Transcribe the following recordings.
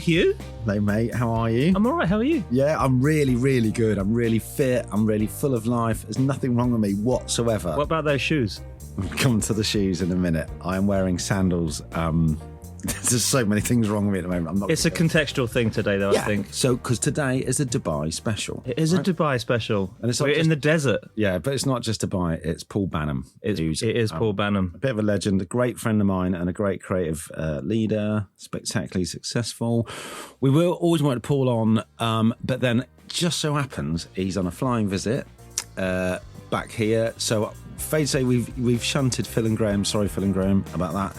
you. Hello, mate. How are you? I'm all right. How are you? Yeah, I'm really, really good. I'm really fit. I'm really full of life. There's nothing wrong with me whatsoever. What about those shoes? We'll come to the shoes in a minute. I am wearing sandals. There's so many things wrong with me at the moment. It's a contextual thing today, though, yeah. I think. So, because today is a Dubai special. It is a Dubai special. And it's We're in the desert. Yeah, but it's not just Dubai. It's Paul Banham. It is Paul Banham. A bit of a legend, a great friend of mine and a great creative leader, spectacularly successful. We will always wanted Paul on, but then just so happens he's on a flying visit back here. So afraid to say we've shunted Phil and Graham. Sorry, Phil and Graham, about that.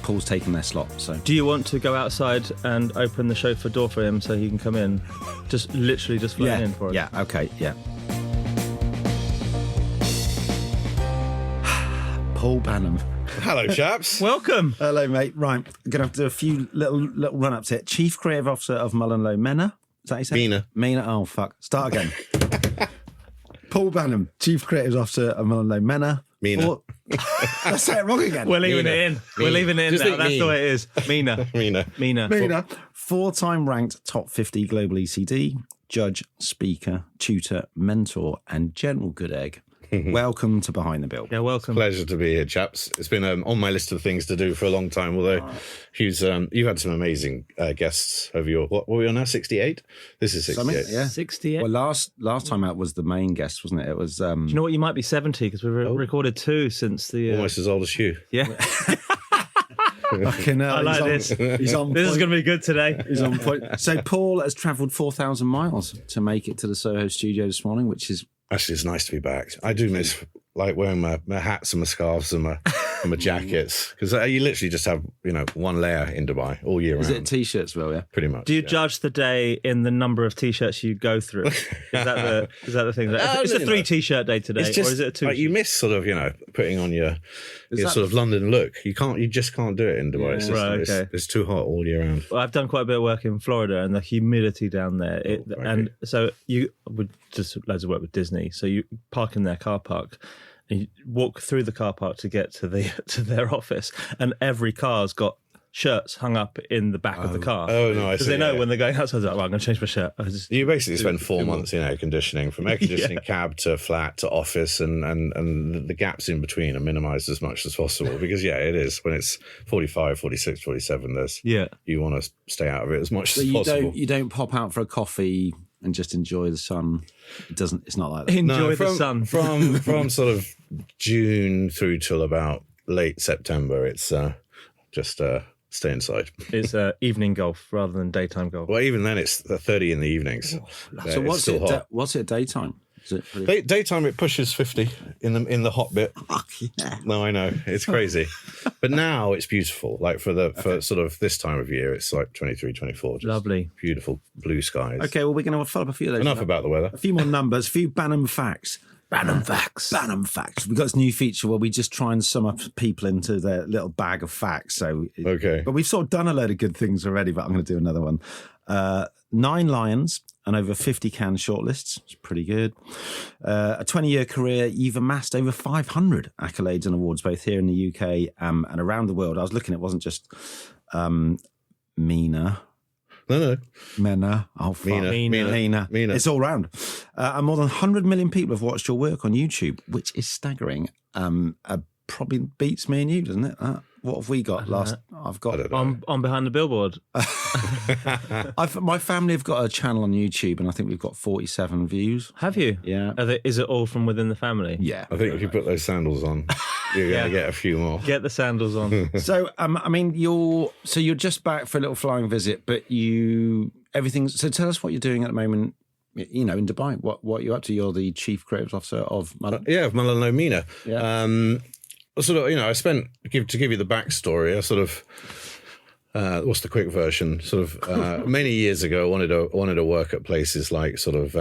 Paul's taken their slot. So, do you want to go outside and open the chauffeur door for him so he can come in? Just literally just fly in for it. Yeah. Okay. Yeah. Paul Banham. Hello, chaps. Welcome. Hello, mate. Right, I'm gonna have to do a few little run-ups here. Chief Creative Officer of MullenLowe, MENA. Is that you say? MENA. MENA. Oh fuck. Start again. Paul Banham, Chief Creative Officer of MullenLowe, MENA. MENA. Let's say it wrong again. We're leaving it in. We're leaving it in Just now. think That's mean. the way it is. MENA. MENA. MENA. 4-time ranked top 50 global ECD, judge, speaker, tutor, mentor, and general good egg. Welcome to Behind the Bill. Yeah, welcome. Pleasure to be here, chaps. It's been on my list of things to do for a long time, although you've had some amazing guests over your, what were we on now, 68? This is 68. Yeah. 68. Well, last time out was the main guest, wasn't it? It was... Do you know what? You might be 70 because we've recorded 2 since the... Almost as old as you. Yeah. Fucking hell, I like he's this. On, he's on This is point. going to be good today. He's on point. So Paul has travelled 4,000 miles to make it to the Soho studio this morning, which is... Actually, it's nice to be back. I do miss like wearing my hats and my scarves and my jackets, because you literally just have one layer in Dubai all year round. Is it t-shirts, Will? Yeah. Pretty much. Do you judge the day in the number of t-shirts you go through? Is that the thing? It's a 3 t-shirt day today, It's just, or is it a 2? like, you miss sort of putting on your sort of London look. You just can't do it in Dubai. It's, just, Right, okay. it's too hot all year round. Well, I've done quite a bit of work in Florida, and the humidity down there, and so you would just loads of work with Disney. So you park in their car park, and you walk through the car park to get to their office, and every car's got shirts hung up in the back of the car. Oh, no, I because see, they know yeah. when they're going outside, they're like, well, I'm going to change my shirt. You basically spend 4 months in air conditioning, from air conditioning cab to flat to office, and the gaps in between are minimised as much as possible, because it is when it's 45, 46, 47, you want to stay out of it as much as possible. You don't pop out for a coffee and just enjoy the sun. It's not like that. Enjoy the sun. From sort of June through till about late September, it's just stay inside. It's evening golf rather than daytime golf. Well, even then, it's 30 in the evenings. So what's it? What's it daytime? Is it pretty... Daytime, it pushes 50 in the hot bit. Fuck yeah. No, I know, it's crazy, but now it's beautiful. Like for sort of this time of year, it's like 23, 24. Just lovely, beautiful blue skies. Okay, well, we're going to follow up a few of those. Enough about the weather. A few more numbers, a few Banham facts. Banham facts. Banham facts. We've got this new feature where we just try and sum up people into their little bag of facts. Okay. But we've sort of done a load of good things already, but I'm going to do another one. 9 Lions and over 50 Cannes shortlists. It's pretty good. A 20-year career, you've amassed over 500 accolades and awards, both here in the UK and around the world. I was looking, it wasn't just MENA. No. MENA. Oh, fuck. MENA. It's all round. And more than 100 million people have watched your work on YouTube, which is staggering. Probably beats me and you, doesn't it? What have we got last? I've got on Behind the Billboard. My family have got a channel on YouTube, and I think we've got 47 views. Have you? Yeah. Is it all from within the family? Yeah. I think if you put those sandals on, you're going to get a few more. Get the sandals on. So, I mean, you're just back for a little flying visit, but everything's. So, tell us what you're doing at the moment. In Dubai, what you're up to? You're the Chief Creative Officer of of MullenLowe MENA. Yeah. Sort of, I spent, to give you the backstory, I sort of, what's the quick version? Sort of, many years ago, I wanted to work at places like sort of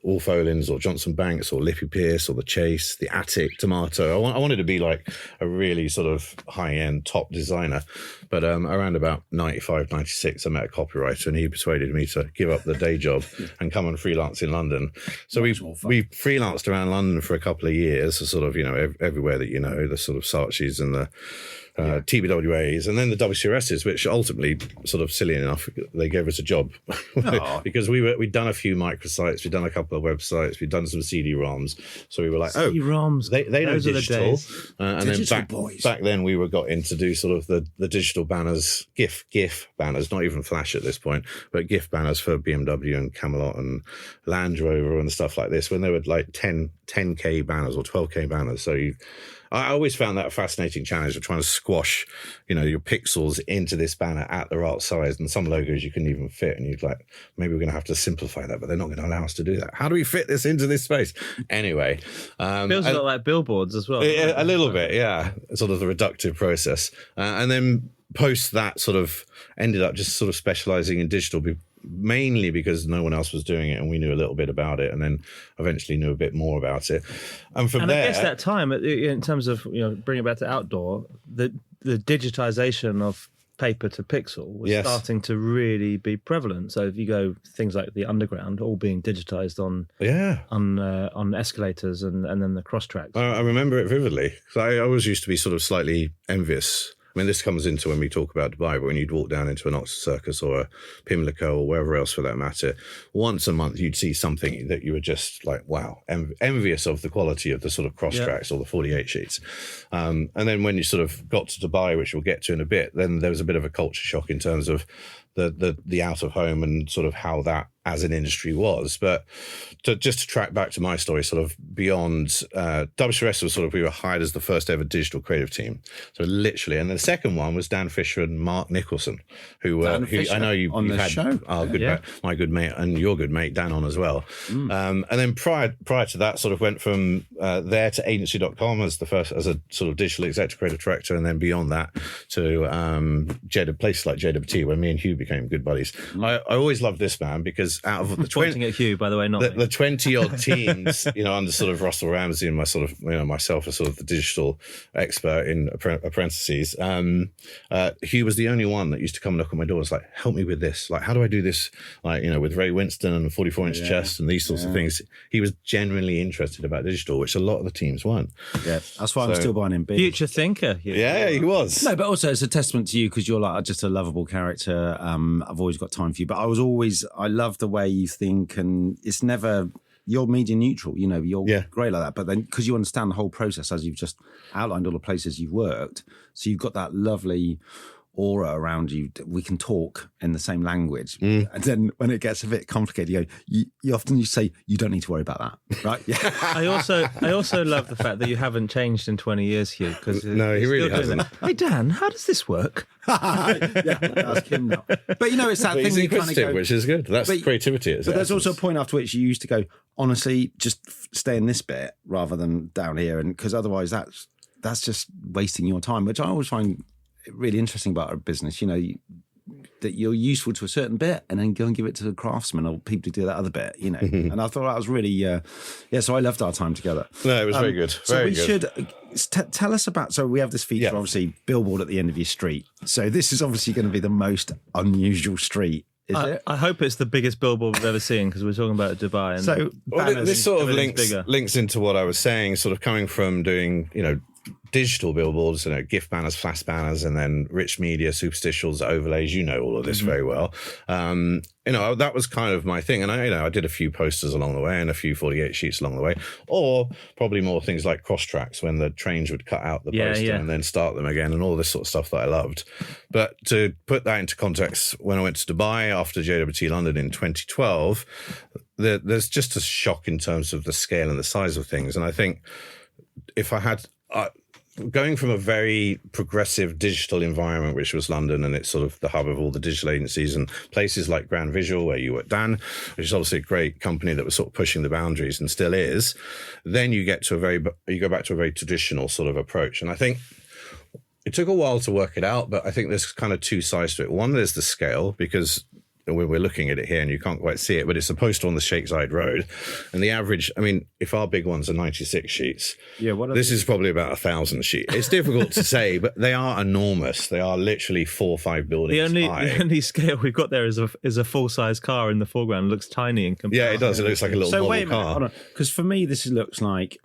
Wolf Olins or Johnson Banks or Lippy Pierce or The Chase, The Attic, Tomato. I wanted to be like a really sort of high-end top designer. But around about 95, 96, I met a copywriter, and he persuaded me to give up the day job and come and freelance in London. So we freelanced around London for a couple of years, so sort of, everywhere that the sort of Saatchis and the TBWAs, and then the WCRSs, which ultimately, sort of silly enough, they gave us a job because we'd done a few microsites, we'd done a couple of websites, we'd done some CD-ROMs, so we were like, CD-ROMs, they know digital, and Digital then back then we got in to do sort of the digital banners, GIF banners, not even Flash at this point, but GIF banners for BMW and Camelot and Land Rover and stuff like this, when they were like 10K banners or 12K banners. So I always found that a fascinating challenge of trying to squash, your pixels into this banner at the right size. And some logos you couldn't even fit. And you'd like, maybe we're going to have to simplify that, but they're not going to allow us to do that. How do we fit this into this space? Anyway. Feels a lot like billboards as well. A little bit, yeah. Sort of the reductive process. And then post that sort of ended up just sort of specializing in digital, mainly because no one else was doing it and we knew a little bit about it, and then eventually knew a bit more about it. And from there, I guess that time, in terms of bringing it back to outdoor, the digitization of paper to pixel was starting to really be prevalent. So if you go things like the underground, all being digitized on escalators and then the cross tracks. I remember it vividly because I always used to be sort of slightly envious. I mean, this comes into when we talk about Dubai, but when you'd walk down into an Oxford Circus or a Pimlico or wherever else for that matter, once a month you'd see something that you were just like, wow, envious of the quality of the sort of cross tracks or the 48 sheets. And then when you sort of got to Dubai, which we'll get to in a bit, then there was a bit of a culture shock in terms of the out of home and sort of how that as an industry was. But to track back to my story, sort of beyond, WCRS was we were hired as the first ever digital creative team. So literally, and the second one was Dan Fisher and Mark Nicholson, who I know you've had show. My good mate and your good mate Dan on as well. And then prior to that, sort of went from there to agency.com as a sort of digital executive creative director, and then beyond that to places like JWT, where me and Hugh became good buddies. I always loved this man because out of the 20 at Hugh, by the way, not the 20 odd teams, under sort of Russell Ramsey and myself as sort of the digital expert in apprentices, Hugh was the only one that used to come and knock on my door. It's like, help me with this. Like, how do I do this? Like, with Ray Winston and 44-inch chest and these sorts of things. He was genuinely interested about digital, which a lot of the teams weren't. Yeah, that's why I'm still buying him big. Future thinker. Yeah, he was. No, but also it's a testament to you because you're like just a lovable character. I've always got time for you, but I love the way you think, and it's never, you're media neutral, you're great like that. But then because you understand the whole process, as you've just outlined all the places you've worked, so you've got that lovely aura around you. We can talk in the same language. And then when it gets a bit complicated, you often say, you don't need to worry about that, right? Yeah. I also love the fact that you haven't changed in 20 years, Hugh. Because no, he really hasn't. Hey Dan, how does this work? Ask him now. But it's that thing you kind of go, which is good. That's creativity. But there's also a point after which you used to go, honestly, just stay in this bit rather than down here, and because otherwise that's just wasting your time, which I always find really interesting about our business, that you're useful to a certain bit and then go and give it to the craftsmen or people who do that other bit, And I thought that was really, so I loved our time together. No, it was very good. So should tell us about, so we have this feature, obviously, billboard at the end of your street. So this is obviously going to be the most unusual street. I hope it's the biggest billboard we've ever seen, because we're talking about Dubai. And this sort of links into what I was saying, sort of coming from doing, digital billboards, GIF banners, flash banners, and then rich media, superstitials, overlays. All of this very well. That was kind of my thing, and I did a few posters along the way and a few 48 sheets along the way, or probably more things like cross tracks when the trains would cut out the poster and then start them again, and all this sort of stuff that I loved. But to put that into context, when I went to Dubai after JWT London in 2012, there's just a shock in terms of the scale and the size of things, and I think if I had going from a very progressive digital environment, which was London, and it's sort of the hub of all the digital agencies, and places like Grand Visual, where you were, Dan, which is obviously a great company that was sort of pushing the boundaries and still is, then you go back to a very traditional sort of approach. And I think it took a while to work it out, but I think there's kind of two sides to it. One, there's the scale, because we're looking at it here and you can't quite see it, but it's a poster on the Sheikh Zayed Road. And the average, if our big ones are 96 sheets, this is probably about 1,000 sheets. It's difficult to say, but they are enormous. They are literally 4 or 5 buildings high. The only scale we've got there is a full-size car in the foreground. It looks tiny in comparison. Yeah, it does. It looks like a little model car. Because for me, this looks like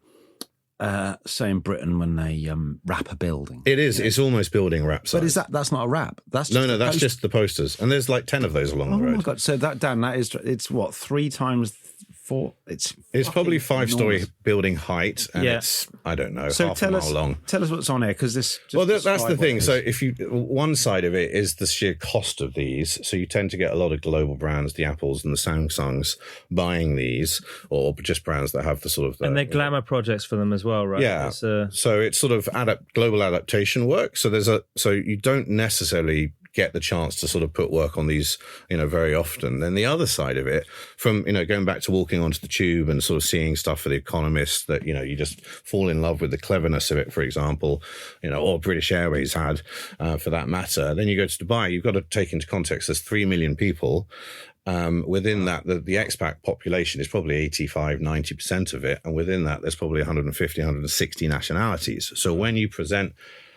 say in Britain when they wrap a building. It is. It's almost building wrap size. But that's not a wrap. That's just no. That's just the posters, and there's like 10 of those along the road. Oh my god! So it's what 3 times 4? It's probably 5-story building height, and Yeah. it's I don't know So half a mile long. Tell us what's on here, because this. Well, that's the thing. So if you one side of it is the sheer cost of these. So you tend to get a lot of global brands, the Apples and the Samsungs, buying these, or just brands that have the sort of and they're glamour projects for them as well, right? Yeah. So it's sort of global adaptation work. So so you don't necessarily get the chance to sort of put work on these, very often. Then the other side of it, from, going back to walking onto the tube and sort of seeing stuff for The Economist that, you just fall in love with the cleverness of it, for example, or British Airways had, for that matter. Then you go to Dubai, you've got to take into context there's 3 million people. Within that, the expat population is probably 85-90% of it. And within that, there's probably 150, 160 nationalities. So when you present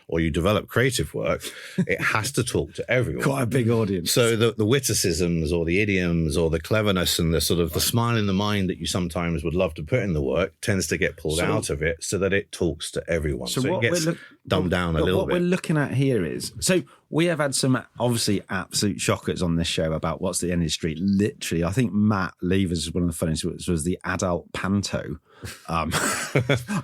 or you develop creative work, it has to talk to everyone. Quite a big audience. So the witticisms or the idioms or the cleverness and the sort of the smile in the mind that you sometimes would love to put in the work tends to get pulled out of it so that it talks to everyone. So it gets dumbed down a little bit. What we're looking at here is, so we have had some obviously absolute shockers on this show about what's the industry. Literally, I think Matt Levers was one of the funniest, was the adult panto. I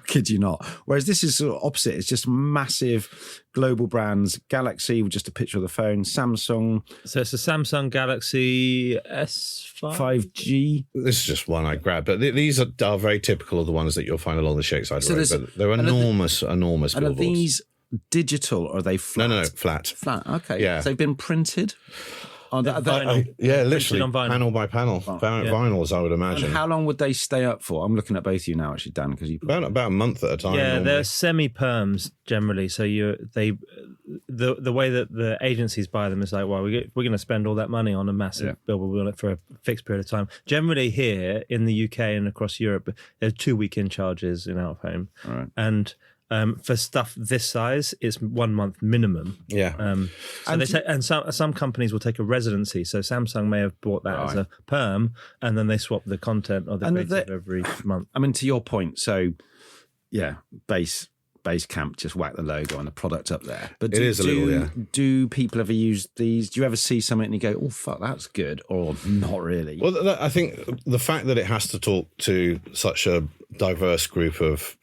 kid you not. Whereas this is sort of opposite. It's just massive global brands. Galaxy, with just a picture of the phone. Samsung. So it's a Samsung Galaxy S5? 5G. This is just one I grabbed, but these are very typical of the ones that you'll find along the Shakeside Road. But they're enormous billboards. And are these digital or are they flat? No, flat. Flat, okay. Yeah. So they've been printed? Literally, on vinyl. panel by panel. Vinyls, I would imagine. And how long would they stay up for? I'm looking at both of you now, actually, Dan, because you about a month at a time. Yeah, normally. they're semi-perms generally. So the way that the agencies buy them is like, well, we're going to spend all that money on a massive billboard on it for a fixed period of time. Generally, here in the UK and across Europe, there's 2 weekend charges in out of home, right. And for stuff this size, it's 1 month minimum. Yeah. Some companies will take a residency. So Samsung may have bought that as a perm, and then they swap the content or the creative every month. I mean, to your point, so yeah, base camp, just whack the logo and the product up there. But do people ever use these? Do you ever see something and you go, oh fuck, that's good, or not really? Well, I think the fact that it has to talk to such a diverse group of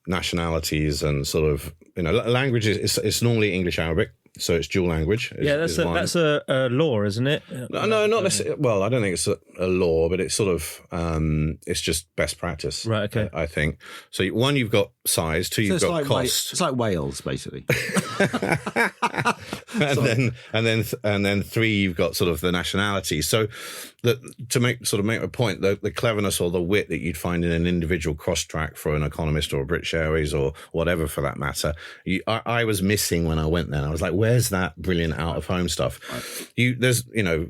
nationalities and sort of languages, it's normally English Arabic. So it's dual language. That's a law, isn't it? No, not necessarily. Well, I don't think it's a law, but it's sort of it's just best practice. Right. Okay. I think so. One, you've got size. Two, you've got cost. It's like Wales, basically. and then 3, you've got sort of the nationality. So to make a point, the cleverness or the wit that you'd find in an individual cross track for an Economist or a British Airways or whatever for that matter, I was missing when I went there. I was like, where's that brilliant out of home stuff? Right.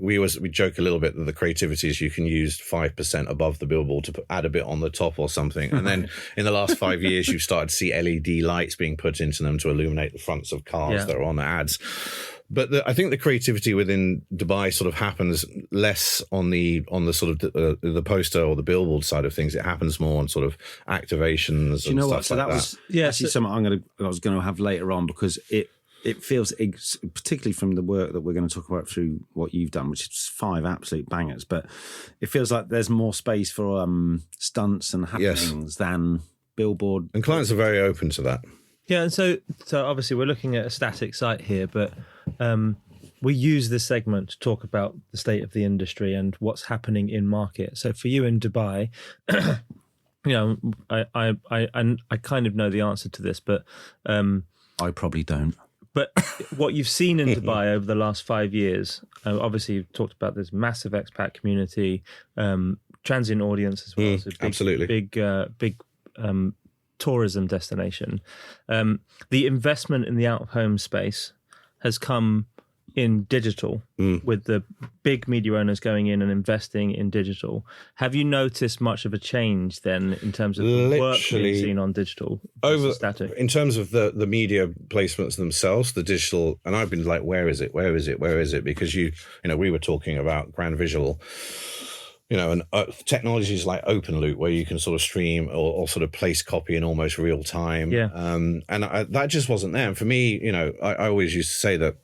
We joke a little bit that the creativity is you can use 5% above the billboard to add a bit on the top or something. And then in the last 5 years, you've started to see LED lights being put into them to illuminate the fronts of cars that are on the ads. But I think the creativity within Dubai sort of happens less on the sort of the poster or the billboard side of things. It happens more on sort of activations. Do you know stuff what? So like that was actually something I was going to have later on, because it feels, particularly from the work that we're going to talk about through what you've done, which is 5 absolute bangers, but it feels like there's more space for stunts and happenings than billboard. And clients are very open to that. Yeah, and so obviously we're looking at a static site here, but we use this segment to talk about the state of the industry and what's happening in market. So for you in Dubai, I kind of know the answer to this, but I probably don't. But what you've seen in Dubai over the last 5 years, obviously you've talked about this massive expat community, transient audience as well. So absolutely. Big tourism destination. The investment in the out-of-home space has come in digital, with the big media owners going in and investing in digital. Have you noticed much of a change then in terms of the work being seen on digital versus static? In terms of the media placements themselves, the digital, and I've been like, where is it? Because we were talking about Grand Visual, and technologies like open loop where you can sort of stream or sort of place copy in almost real time. Yeah. That just wasn't there. And for me, I always used to say that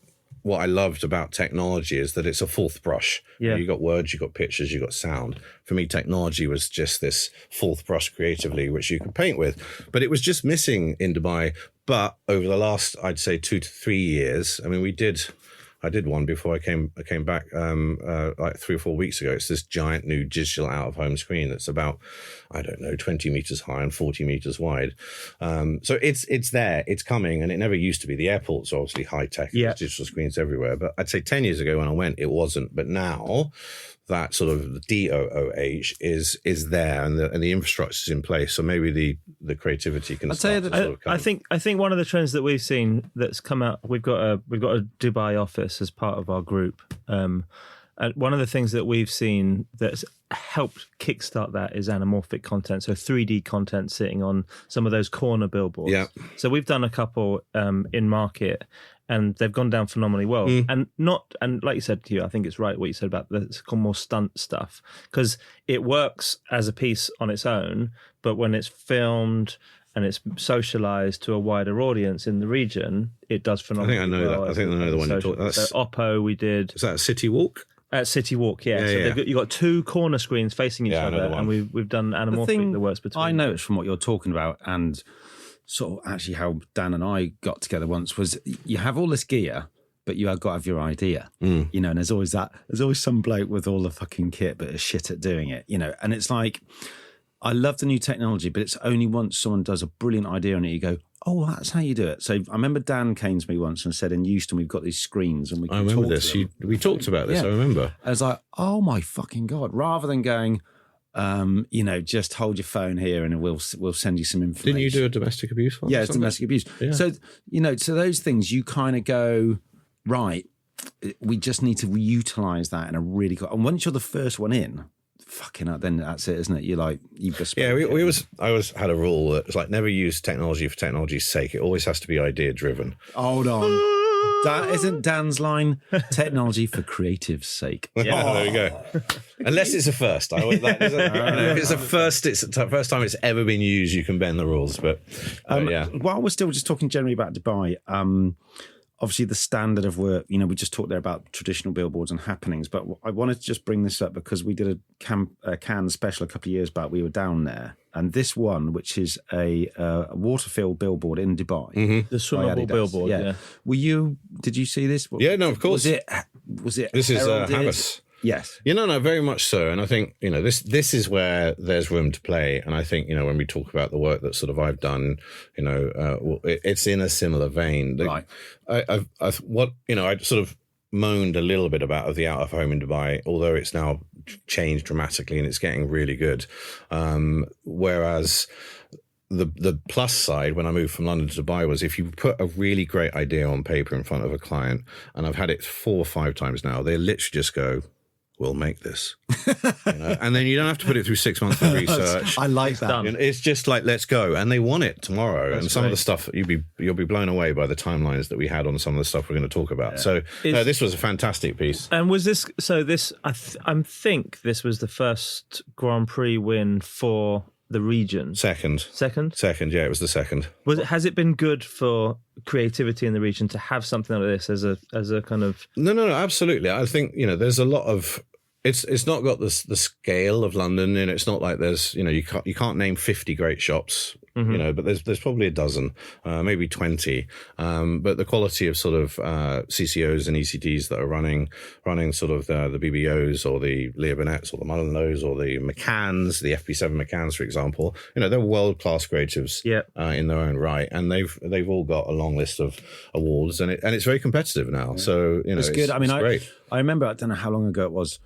what I loved about technology is that it's a fourth brush. Yeah. You got words, you got pictures, you got sound. For me, technology was just this fourth brush creatively, which you could paint with. But it was just missing in Dubai. But over the last, I'd say 2 to 3 years, I mean, I did one before I came back like 3 or 4 weeks ago. It's this giant new digital out-of-home screen that's about, 20 meters high and 40 meters wide. So it's there, it's coming, and it never used to be. The airports are obviously high-tech, Yeah. There's digital screens everywhere. But I'd say 10 years ago when I went, it wasn't. But now that sort of the DOOH is there, and the infrastructure is in place. So maybe the creativity can. I'd say start that to sort of come. I think one of the trends that we've seen that's come out, we've got a Dubai office as part of our group, and one of the things that we've seen that's helped kickstart that is anamorphic content, so 3D content sitting on some of those corner billboards. Yeah. So we've done a couple in market, and they've gone down phenomenally well. And like you said, Hugh, I think it's right what you said about the more stunt stuff, because it works as a piece on its own, but when it's filmed and it's socialized to a wider audience in the region, it does phenomenally I know well. that. I think I know the one you're talking about. So Oppo we did. Is that a City Walk? At City Walk, yeah. So Yeah. you've got 2 corner screens facing each Yeah, I know other, the and one. we've done anamorphic thing that works between. I noticed from what you're talking about, and sort of actually how Dan and I got together once, was you have all this gear, but you have got to have your idea, and there's always some bloke with all the fucking kit but is shit at doing it, and it's like, I love the new technology, but it's only once someone does a brilliant idea on it, you go, oh, that's how you do it. So I remember Dan came to me once and said, in Euston, we've got these screens and we can I remember talk this. to them. We talked about this. Yeah. I remember. I was like, oh my fucking God, rather than going, just hold your phone here and we'll send you some information. Didn't you do a domestic abuse one? Yeah, or it's something? domestic abuse. Yeah. So, so those things you kind of go, right, we just need to utilize that in a really good, and once you're the first one in, fucking hell, then that's it, isn't it? You're like, you've just. Yeah, I always had a rule that was like, never use technology for technology's sake. It always has to be idea driven. Hold on. That isn't Dan's line. Technology for creative's sake. Yeah, there you go. Unless it's a first. If it's a first, it's the first time it's ever been used, you can bend the rules. But yeah. While we're still just talking generally about Dubai, obviously the standard of work, we just talked there about traditional billboards and happenings, but I wanted to just bring this up because we did a Cannes special a couple of years back. We were down there, and this one, which is a water-filled billboard in Dubai, the swimmable billboard. Yeah. Did you see this? Yeah, no, of course. Was it? This is heralded? Havas. Yes. No, very much so. And I think, this is where there's room to play. And I think, when we talk about the work that sort of I've done, it's in a similar vein. Right. I sort of moaned a little bit about the out of home in Dubai, although it's now changed dramatically and it's getting really good. Whereas the plus side when I moved from London to Dubai was if you put a really great idea on paper in front of a client, and I've had it 4 or 5 times now, they literally just go, we'll make this. And then you don't have to put it through 6 months of research. I like that. It's just like, let's go. And they want it tomorrow. That's and some great. of the stuff, you'll be blown away by the timelines that we had on some of the stuff we're going to talk about. So this was a fantastic piece. And was this, I think this was the first Grand Prix win for the region. Second, yeah, it was the second. Has it been good for creativity in the region to have something like this as a kind of? No, absolutely. I think there's a lot of. It's not got the scale of London, and it's not like there's you can't name 50 great shops, but there's probably a dozen, maybe 20. But the quality of sort of CCOs and ECTs that are running sort of the BBOs or the Leo Burnett's or the MullenLowe's or the McCanns, the FP7 McCanns, for example, they're world class creatives in their own right, and they've all got a long list of awards, and it's very competitive now. So it's good. I mean, great. I remember, I don't know how long ago it was.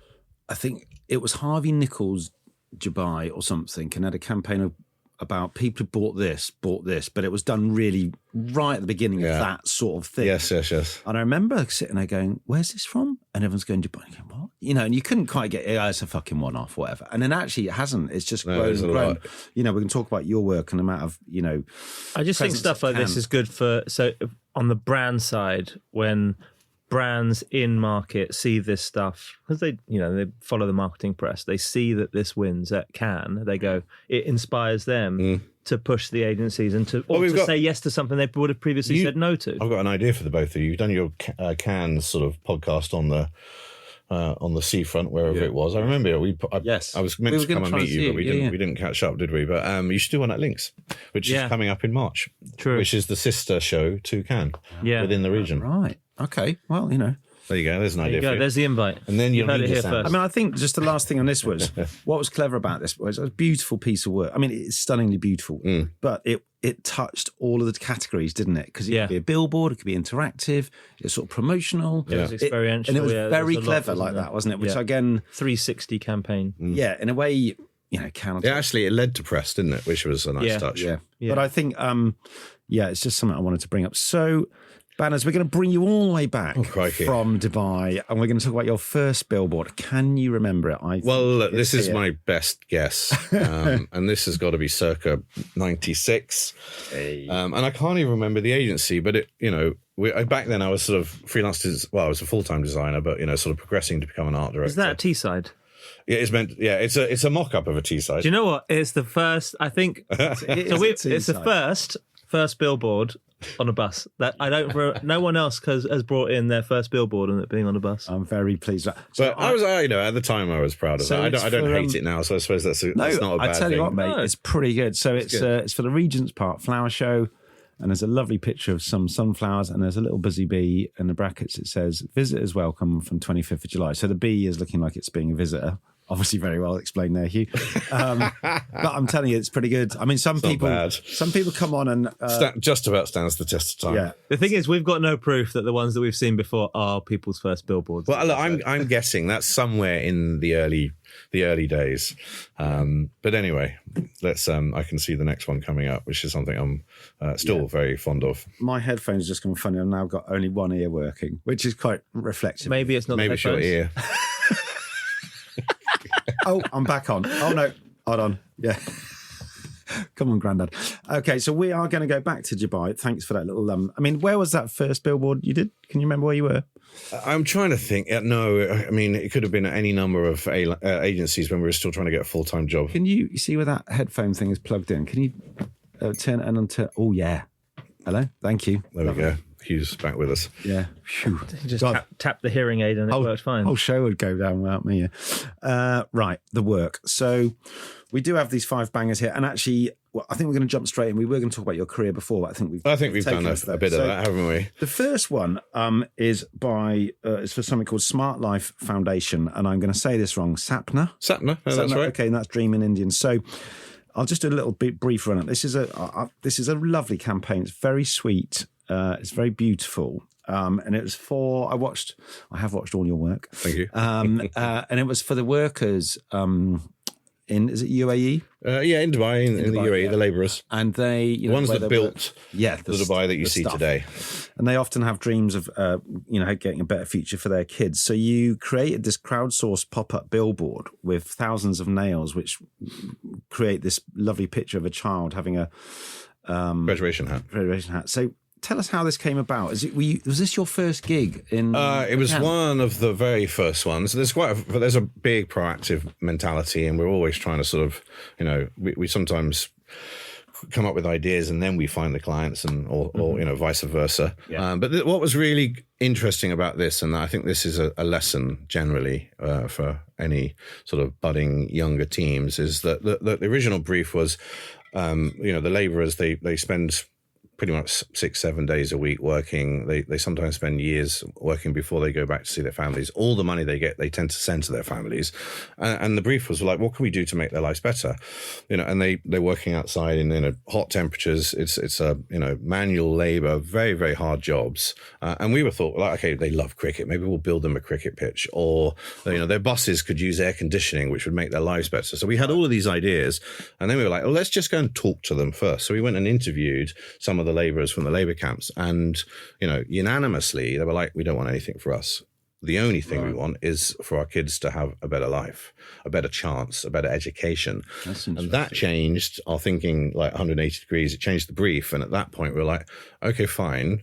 I think it was Harvey Nichols' Dubai or something, and had a campaign about people who bought this, but it was done really right at the beginning of that sort of thing. Yes. And I remember sitting there going, where's this from? And everyone's going, Dubai. And going, what? And you couldn't quite get it. It's a fucking one-off, whatever. And then actually it hasn't. It's just grown and grown. We can talk about your work and the amount of, I just think stuff like this is good for, so on the brand side, when brands in market see this stuff because they follow the marketing press. They see that this wins at Cannes. They go, it inspires them to push the agencies and to say yes to something they would have previously said no to. I've got an idea for the both of you. You've done your Cannes sort of podcast on the seafront, wherever it was. I remember I was meant to come and meet you, but we didn't catch up, did we? But you should do one at Links, which is coming up in March. True. Which is the sister show to Cannes within the region. Right. Okay. Well, there you go. There's an idea for you. There's the invite. And then you'll heard it here sound. first. I mean, I think just the last thing on this was what was clever about this was it was a beautiful piece of work. I mean, it's stunningly beautiful, but it touched all of the categories, didn't it? Because it could be a billboard, it could be interactive, it's sort of promotional. It was experiential. And it was very clever like that, wasn't it? Which again... 360 campaign. Yeah, in a way, counter. Yeah, actually, it led to press, didn't it? Which was a nice touch. Yeah. But I think, it's just something I wanted to bring up. So... Banners, we're going to bring you all the way back from Dubai, and we're going to talk about your first billboard. Can you remember it? Well, this is my best guess, and this has got to be circa 96. Hey. And I can't even remember the agency, but back then I was sort of freelance. I was a full-time designer, but sort of progressing to become an art director. Is that a Teesside? Yeah, it's a mock-up of a Teesside. Do you know what? It's the first. I think it's the first billboard on a bus that no one else has brought in their first billboard and it being on a bus. I'm very pleased. But I was, at the time I was proud of that. I don't hate it now, so I suppose that's not a bad thing. I tell you what, mate, it's pretty good. So it's for the Regent's Park Flower Show, and there's a lovely picture of some sunflowers, and there's a little buzzy bee, and in the brackets it says "Visitors welcome" from 25th of July. So the bee is looking like it's being a visitor. Obviously, very well explained there, Hugh. But I'm telling you, it's pretty good. I mean, some people come on and just about stands the test of time. Yeah. The thing is, we've got no proof that the ones that we've seen before are people's first billboards. Well, look, I'm guessing that's somewhere in the early days. But anyway, let's. I can see the next one coming up, which is something I'm still very fond of. My headphones just gone funny. I've now got only one ear working, which is quite reflective. Maybe it's not. Maybe it's your ear. Oh, I'm back on. Oh, no. Hold on. Yeah. Come on, Grandad. Okay, so we are going to go back to Dubai. Thanks for that little... I mean, where was that first billboard you did? Can you remember where you were? I'm trying to think. No, I mean, it could have been at any number of agencies when we were still trying to get a full-time job. Can you see where that headphone thing is plugged in? Can you turn it and unturn... Oh, yeah. Hello? Thank you. There we go. Hugh's back with us. Yeah. Phew. Just tap the hearing aid and it worked fine. Whole show would go down without me. Right, the work. So we do have these 5 bangers here, and actually, I think we're going to jump straight in. We were going to talk about your career before, but I think we've done a bit of that, haven't we? The first one is is for something called Smart Life Foundation, and I'm going to say this wrong. Sapna. No, that's right. Okay, and that's Dream in Indian. So I'll just do a little bit brief run up. This is a lovely campaign. It's very sweet. It's very beautiful. And it was I have watched all your work. Thank you. And it was for the workers is it UAE? In Dubai, in the UAE, the labourers. And they... the ones that built the Dubai that you see today. And they often have dreams of, getting a better future for their kids. So you created this crowdsourced pop-up billboard with thousands of nails, which create this lovely picture of a child having a... graduation hat. So tell us how this came about. Was this your first gig in? It was one of the very first ones. There's a big proactive mentality, and we're always trying to sort of, we sometimes come up with ideas and then we find the clients, or vice versa. Yeah. But what was really interesting about this, and I think this is a lesson generally for any sort of budding younger teams, is that the original brief was, the labourers, they spend pretty much 6-7 days a week working. They sometimes spend years working before they go back to see their families. All the money they get, they tend to send to their families. And the brief was like, what can we do to make their lives better? And they're working outside in hot temperatures. It's manual labor, very, very hard jobs. And we were thought, like, okay, they love cricket. Maybe we'll build them a cricket pitch, or their buses could use air conditioning, which would make their lives better. So we had all of these ideas, and then we were like, let's just go and talk to them first. So we went and interviewed some of the labourers from the labour camps, and unanimously they were like, we don't want anything for us. The only thing we want is for our kids to have a better life, a better chance, a better education. And that changed our thinking like 180 degrees. It changed the brief, and at that point we were like, okay, fine,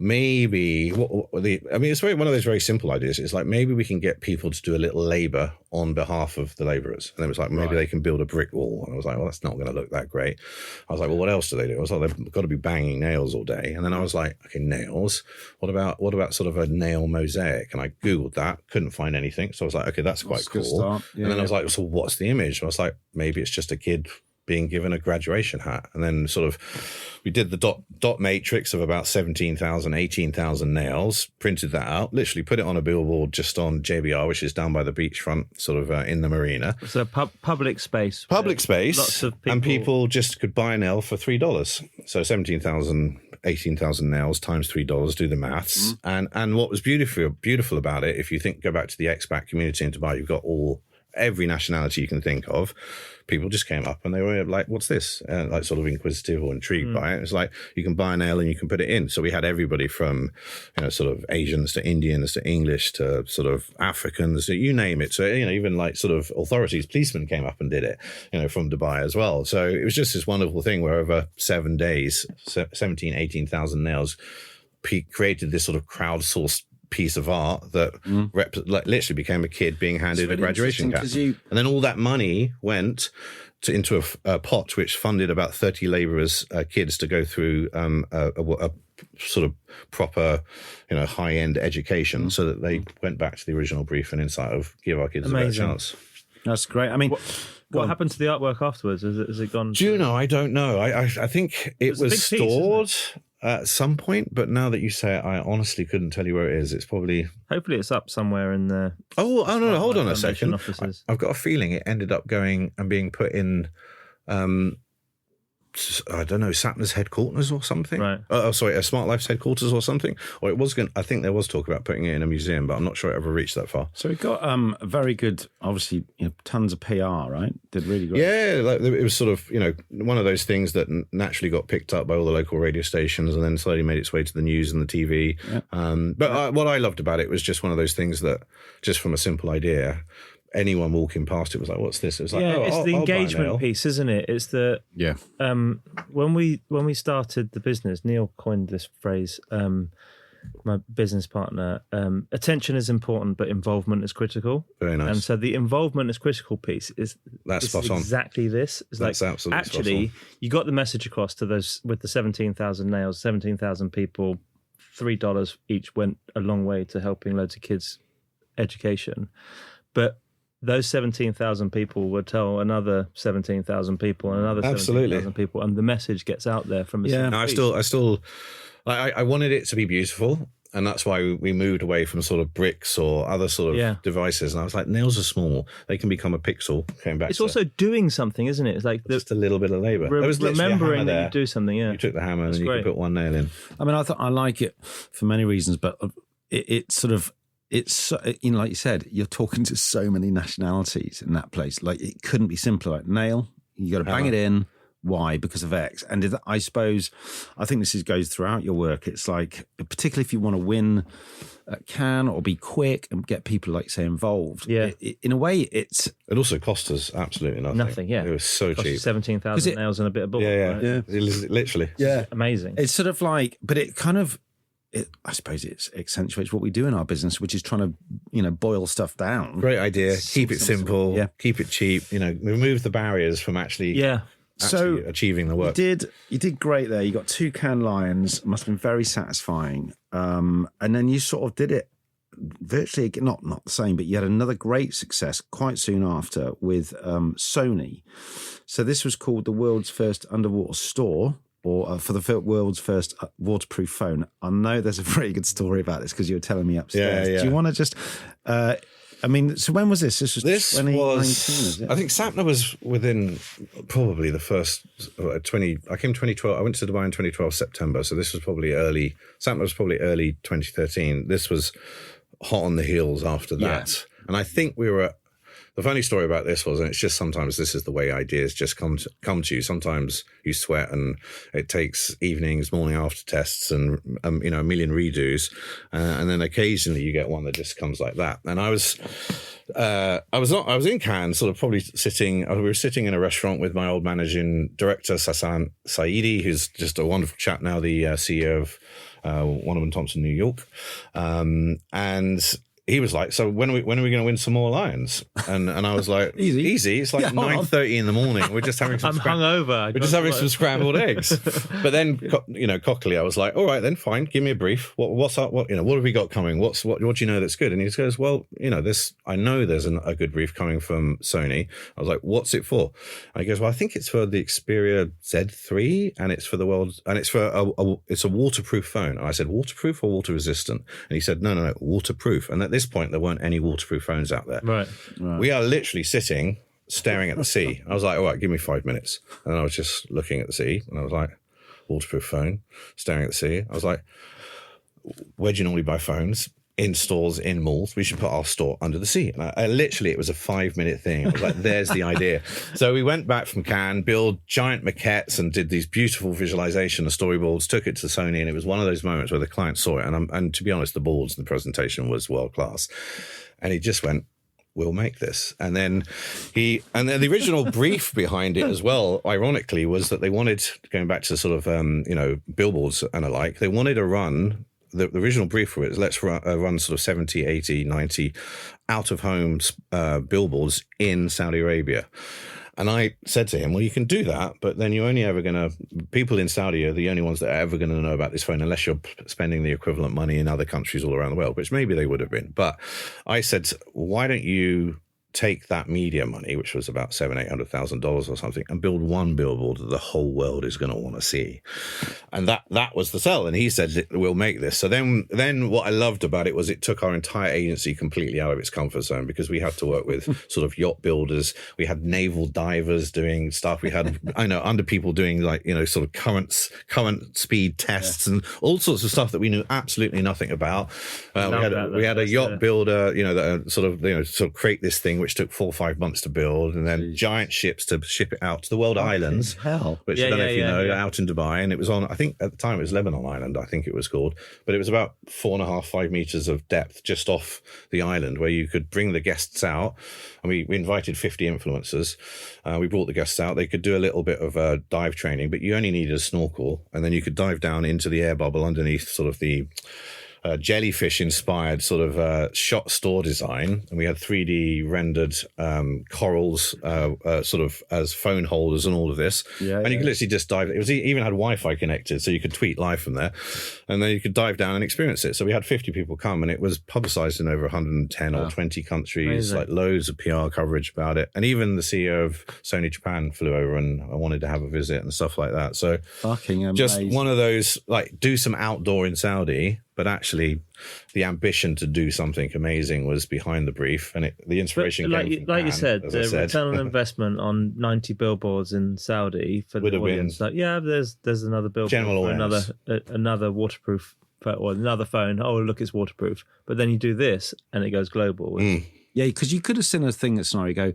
maybe it's one of those very simple ideas. It's like maybe we can get people to do a little labor on behalf of the laborers. And then it was like, maybe they can build a brick wall. And I was like, well, that's not going to look that great. I was like, well, what else do they do? I was like, they've got to be banging nails all day. And then I was like, okay, nails. What about sort of a nail mosaic? And I Googled that, couldn't find anything. So I was like, okay, that's quite cool. And then I was like, so what's the image? And I was like, maybe it's just a kid being given a graduation hat. And then sort of we did the dot matrix of about 17,000, 18,000 nails, printed that out, literally put it on a billboard just on JBR, which is down by the beachfront, sort of in the marina. So public space. Lots of people. And people just could buy a nail for $3. So 17,000, 18,000 nails times $3, do the maths. And what was beautiful about it, if you go back to the expat community in Dubai, you've got every nationality you can think of. People just came up and they were like, what's this? Like sort of inquisitive or intrigued by it. It's like, you can buy a nail and you can put it in. So we had everybody from, sort of Asians to Indians to English to sort of Africans, to you name it. So, even like sort of authorities, policemen came up and did it, from Dubai as well. So it was just this wonderful thing where over 7 days, 17, 18,000 nails created this sort of crowdsourced piece of art that literally became a kid being handed a graduation cap. And then all that money went into a pot which funded about 30 labourers' kids to go through a sort of proper, high-end education, so that they went back to the original brief and insight of give our kids a better chance. That's great. I mean, what happened to the artwork afterwards? Has it gone? Do you know? I don't know. I think it was stored at some point, but now that you say it, I honestly couldn't tell you where it is. It's probably... Hopefully it's up somewhere in the... Oh no, hold on a second. Offices. I've got a feeling it ended up going and being put in... I don't know, Satna's headquarters or something. Right. Sorry, Smart Life's headquarters or something. Or it was going. I think there was talk about putting it in a museum, but I'm not sure it ever reached that far. So it got a very good, obviously, tons of PR, right? Did really great. Yeah, it was sort of, one of those things that naturally got picked up by all the local radio stations and then slowly made its way to the news and the TV. Yeah. What I loved about it was just one of those things that, just from a simple idea, anyone walking past it was like, what's this? It was like, it's the engagement piece, isn't it? It's the when we started the business, Neil coined this phrase, my business partner, attention is important but involvement is critical. Very nice. And so the involvement is critical piece is spot on. Exactly this. It's that's like, absolutely actually you got the message across to those with the 17,000 nails, 17,000 people, $3 each went a long way to helping loads of kids' education. But those 17,000 people would tell another 17,000 people and another 17,000 people, and the message gets out there from I wanted it to be beautiful, and that's why we moved away from sort of bricks or other sort of devices. And I was like, nails are small; they can become a pixel. It's also doing something, isn't it? It's like just a little bit of labour. There was remembering that you do something. Yeah, you took the hammer and you could put one nail in. I mean, I like it for many reasons, but it sort of. It's, like you said, you're talking to so many nationalities in that place. Like, it couldn't be simpler. Like, nail, you got to bang it in. Why? Because of X. And I suppose, I think this goes throughout your work. It's like, particularly if you want to win at Cannes or be quick and get people, like, say, involved. Yeah. In a way, it also cost us absolutely nothing. Nothing, yeah. It was so cheap. 17,000 nails and a bit of bull. Yeah. Literally. Yeah. Amazing. It's sort of like, but it kind of, I suppose it accentuates what we do in our business, which is trying to, boil stuff down. Great idea. Keep it simple. Keep it cheap. Remove the barriers from actually achieving the work. You did great there. You got 2 Cannes Lions. Must have been very satisfying. And then you sort of did it virtually, not the same, but you had another great success quite soon after with Sony. So this was called the world's first underwater store. Or for the world's first waterproof phone. I know there's a very good story about this because you were telling me upstairs. Yeah. Do you want to just... so when was this? This was 2019, I think Sapna was within probably the first 20... I came 2012. I went to Dubai in 2012, September. So this was probably early... Sapna was probably early 2013. This was hot on the heels after that. And I think we were... the funny story about this was, and it's just sometimes this is the way ideas just come to you. Sometimes you sweat and it takes evenings, morning after tests and, a million redos. And then occasionally you get one that just comes like that. And I was in Cannes, sort of probably we were sitting in a restaurant with my old managing director, Sasan Saidi, who's just a wonderful chap now, the CEO of Wannerman Thompson New York. And he was like, so when are we going to win some more Lions? And I was like, easy. It's like 9:30 in the I'm We're just having some scrambled eggs. But then, cockily, I was like, all right, then fine. Give me a brief. What's up? What have we got coming? What do you know that's good? And he just goes, well, I know there's a good brief coming from Sony. I was like, what's it for? And he goes, well, I think it's for the Xperia Z3 and it's for the world, and it's for it's a waterproof phone. And I said, waterproof or water resistant? And he said, no, waterproof. And at this point, there weren't any waterproof phones out there. Right. We are literally sitting, staring at the sea. I was like, all right, give me 5 minutes. And I was just looking at the sea, and I was like, waterproof phone, staring at the sea. I was like, where do you normally buy phones? In stores, in malls. We should put our store under the sea. And I literally, it was a 5-minute thing. I was like, there's the idea. So we went back from Cannes, built giant maquettes and did these beautiful visualization of storyboards, took it to Sony, and it was one of those moments where the client saw it. And to be honest, the boards and the presentation was world class. And he just went, we'll make this. And then the original brief behind it as well, ironically, was that they wanted, going back to sort of, billboards and alike, they wanted to run, the original brief for it is let's run sort of 70, 80, 90 out-of-home billboards in Saudi Arabia. And I said to him, well, you can do that, but then you're only ever going to, people in Saudi are the only ones that are ever going to know about this phone unless you're spending the equivalent money in other countries all around the world, which maybe they would have been. But I said, why don't you take that media money, which was about $700,000-800,000 or something, and build one billboard that the whole world is going to want to see. And that was the sell. And he said, we'll make this. So then what I loved about it was it took our entire agency completely out of its comfort zone, because we had to work with sort of yacht builders. We had naval divers doing stuff. We had, under people doing sort of current speed tests and all sorts of stuff that we knew absolutely nothing about. We had a yacht builder, that sort of create this thing, which took 4 or 5 months to build, and then giant ships to ship it out to the world islands, which I don't know if you know, out in Dubai. And it was on, I think at the time it was Lebanon Island, I think it was called, but it was about 4.5, 5 meters of depth just off the island, where you could bring the guests out. And we invited 50 influencers. We brought the guests out. They could do a little bit of dive training, but you only needed a snorkel, and then you could dive down into the air bubble underneath sort of the jellyfish inspired sort of shot store design, and we had 3D rendered corals sort of as phone holders and all of this. You could literally just dive. It was even had Wi-Fi connected, so you could tweet live from there, and then you could dive down and experience it. So we had 50 people come, and it was publicized in over 110 or 20 countries. Amazing. Like loads of PR coverage about it, and even the CEO of Sony Japan flew over and I wanted to have a visit and stuff like that. So fucking amazing. Just one of those, like, do some outdoor in Saudi. But actually, the ambition to do something amazing was behind the brief, and the inspiration came from you said, the return on investment on 90 billboards in Saudi for the audience. There's another billboard for another waterproof or another phone. Oh, look, it's waterproof. But then you do this, and it goes global. Yeah, because you could have seen a thing at Scenario go,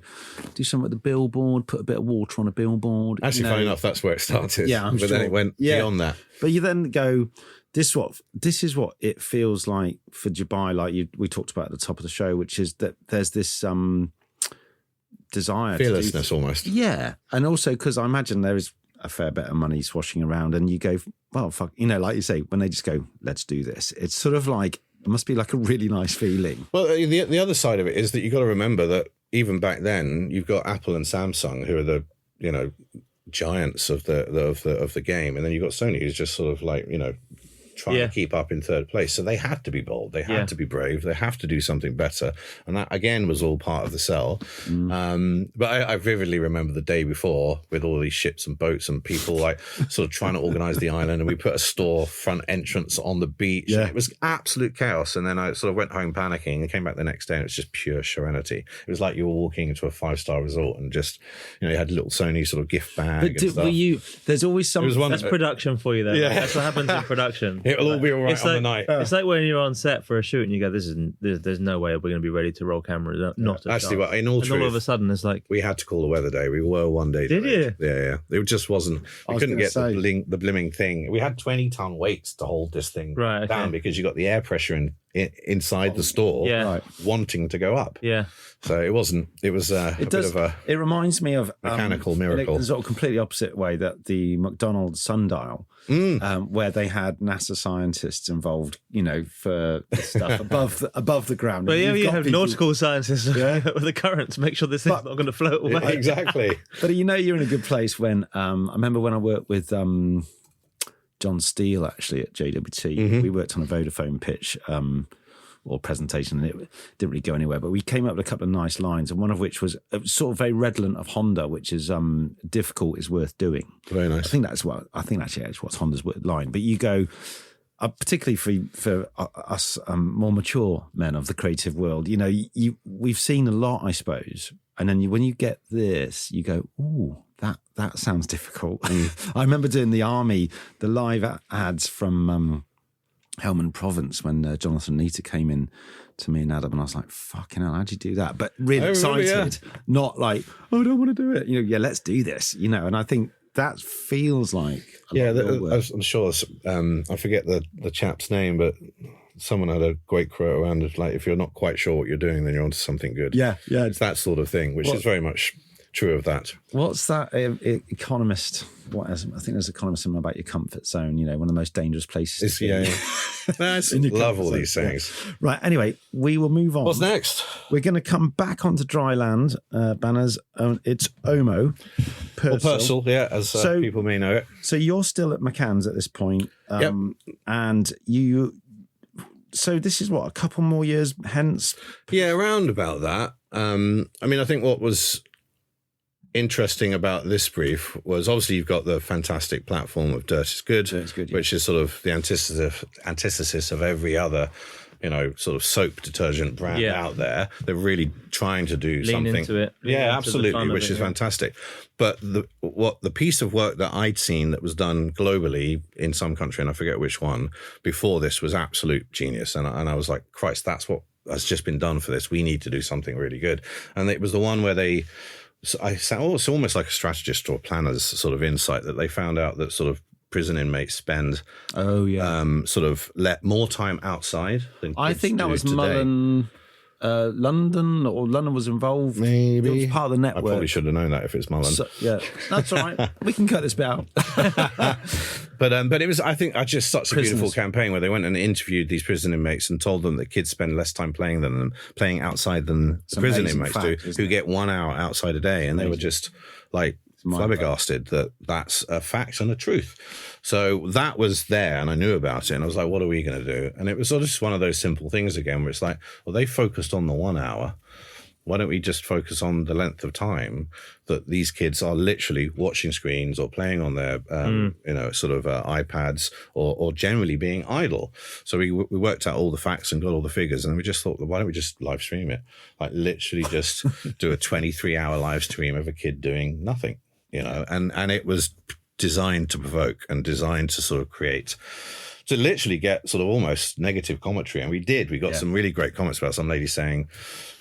do something with the billboard, put a bit of water on a billboard. Actually, funny enough, that's where it started. Yeah, but then it went beyond that. But you then go, this is what it feels like for Dubai, like we talked about at the top of the show, which is that there's this desire, fearlessness almost. Yeah, and also because I imagine there is a fair bit of money swashing around, and you go, well, fuck, like you say, when they just go, let's do this. It's sort of like, it must be like a really nice feeling. Well, the other side of it is that you've got to remember that even back then, you've got Apple and Samsung, who are the giants of the game, and then you've got Sony, who's just sort of like trying to keep up in third place. So they had to be bold. They had to be brave. They have to do something better. And that, again, was all part of the sell. But I vividly remember the day before with all these ships and boats and people like sort of trying to organize the island. And we put a store front entrance on the beach. Yeah. It was absolute chaos. And then I sort of went home panicking and came back the next day, and it was just pure serenity. It was like you were walking into a 5-star resort and just, you had a little Sony sort of gift bag. But were you, there's always some... That's production for you, though. Yeah. That's what happens in production. It'll all be all right It's on like, the night. It's like when you're on set for a shoot and you go, there's no way we're going to be ready to roll camera. Not Actually, well, in all and truth, all of a sudden it's like, we had to call the weather day. We were one day. Did delayed. you? Yeah. It just wasn't. We couldn't get say. the blimming thing. We had 20-ton weights to hold this thing Right, okay. down because you got the air pressure inside the store Yeah. Right. wanting to go up. yeah. So it wasn't. It was a bit of a It reminds me of mechanical miracle. in a sort of completely opposite way that the McDonald's sundial, where they had NASA scientists involved, for stuff above the ground. But And yeah, you've you got have people- nautical scientists with the current to make sure this thing's not going to float away. exactly. But you're in a good place when I remember when I worked with John Steele actually at JWT. We worked on a Vodafone pitch or presentation, and it didn't really go anywhere. But we came up with a couple of nice lines, and one of which was sort of very redolent of Honda, which is difficult is worth doing. Very nice. I think actually that's what's Honda's line. But you go. Particularly for us more mature men of the creative world, we've seen a lot, I suppose. And then when you get this, you go, "Ooh, that sounds difficult." I remember doing the army, the live ads from Helmand Province when Jonathan Nita came in to me and Adam, and I was like, "Fucking hell, how'd you do that?" But really excited, not like, "Oh, I don't want to do it." Yeah, let's do this. And I think that feels like I'm sure. I forget the chap's name, but someone had a great quote around it, like, if you're not quite sure what you're doing, then you're onto something good. Yeah. It's that sort of thing, which is very much true of that. What's that economist? I think there's an economist in about your comfort zone. One of the most dangerous places. I love all these things. Yeah. Right. Anyway, we will move on. What's next? We're going to come back onto dry land. Banners. It's Omo. Purcell, as people may know it. So you're still at McCann's at this point. Yep. And you. So this is what, a couple more years hence? Yeah, around about that. I think what was interesting about this brief was obviously you've got the fantastic platform of Dirt is Good, which is sort of the antithesis of every other, sort of soap detergent brand out there. They're really trying to do something. Lean into it. Yeah, absolutely, which is fantastic. But the piece of work that I'd seen that was done globally in some country, and I forget which one, before this was absolute genius. And I was like, Christ, that's what has just been done for this. We need to do something really good. And it was the one where it's almost like a strategist or planner's sort of insight that they found out that sort of prison inmates spend sort of let more time outside than I think that was today. London, or London was involved. Maybe. It was part of the network. I probably should have known that if it's Mullen. So, that's all right. We can cut this bit out. But it was, I think, just such a beautiful campaign where they went and interviewed these prison inmates and told them that kids spend less time playing outside than prison inmates do, who get 1 hour outside a day, and they were just like flabbergasted that that's a fact and a truth. So that was there, and I knew about it, and I was like, what are we going to do? And it was sort of just one of those simple things again, where it's like, well, they focused on the 1 hour. Why don't we just focus on the length of time that these kids are literally watching screens or playing on their, iPads or generally being idle? So we worked out all the facts and got all the figures, and we just thought, why don't we just live stream it? Like literally just do a 23-hour live stream of a kid doing nothing, and it was designed to provoke and designed to sort of create, to literally get sort of almost negative commentary. And we did. We got some really great comments about some lady said,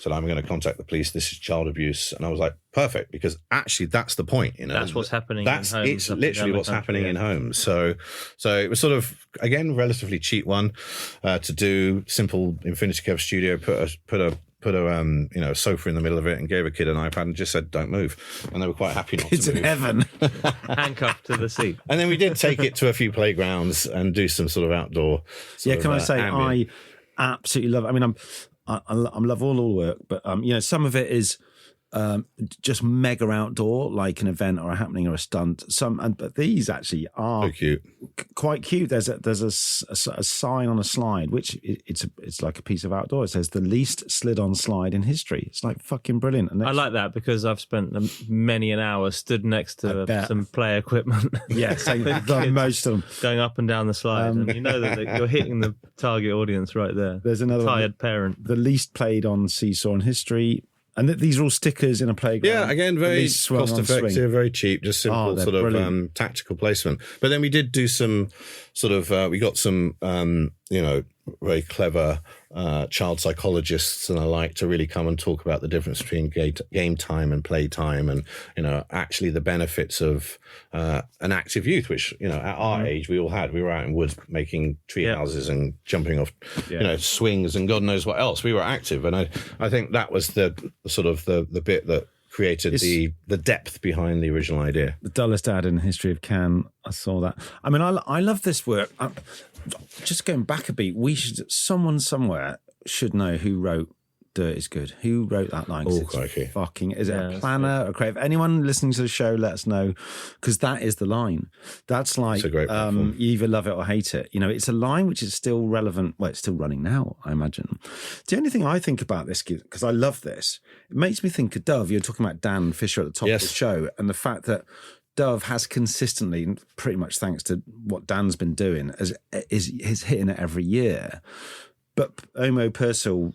I'm going to contact the police. This is child abuse. And I was like, perfect, because actually that's the point. That's what's happening in homes. It's literally what's happening in homes. So it was sort of, again, relatively cheap one to do. Simple Infinity Curve Studio, put a sofa in the middle of it and gave a kid an iPad and just said, don't move. And they were quite happy not to move. It's in heaven. Handcuffed to the seat. And then we did take it to a few playgrounds and do some sort of outdoor. I say, ambient. I absolutely love it. I mean, I love all the work, but some of it is just mega outdoor, like an event or a happening or a stunt. But these actually are so cute. Quite cute. There's a sign on a slide, which it's like a piece of outdoor. It says the least slid on slide in history. It's like fucking brilliant. And I like that because I've spent many an hour stood next to some play equipment. Yeah, most of them going up and down the slide, and you know that you're hitting the target audience right there. There's another tired parent. The least played on seesaw in history. And these are all stickers in a playground. Yeah, again, very cost effective, very cheap, just simple sort of tactical placement. But then we did do some sort of, we got some, very clever child psychologists and alike to really come and talk about the difference between game time and play time, and actually the benefits of an active youth, which at our age we all had. We were out in woods making tree houses and jumping off swings and God knows what else. We were active, and I think that was the sort of the bit that created the depth behind the original idea. The dullest ad in the history of Cannes. I saw that. I mean, I love this work. Just going back a beat, someone somewhere should know who wrote "Dirt is Good." Who wrote that line? Oh, crikey! Is it a planner, a creative? Anyone listening to the show, let us know, because that is the line. That's like it's a great you either love it or hate it. It's a line which is still relevant. Well, it's still running now, I imagine. The only thing I think about this, because I love this, it makes me think of Dove. You're talking about Dan Fisher at the top of the show, and the fact that Dove has consistently, pretty much thanks to what Dan's been doing, is hitting it every year. But Omo Purcell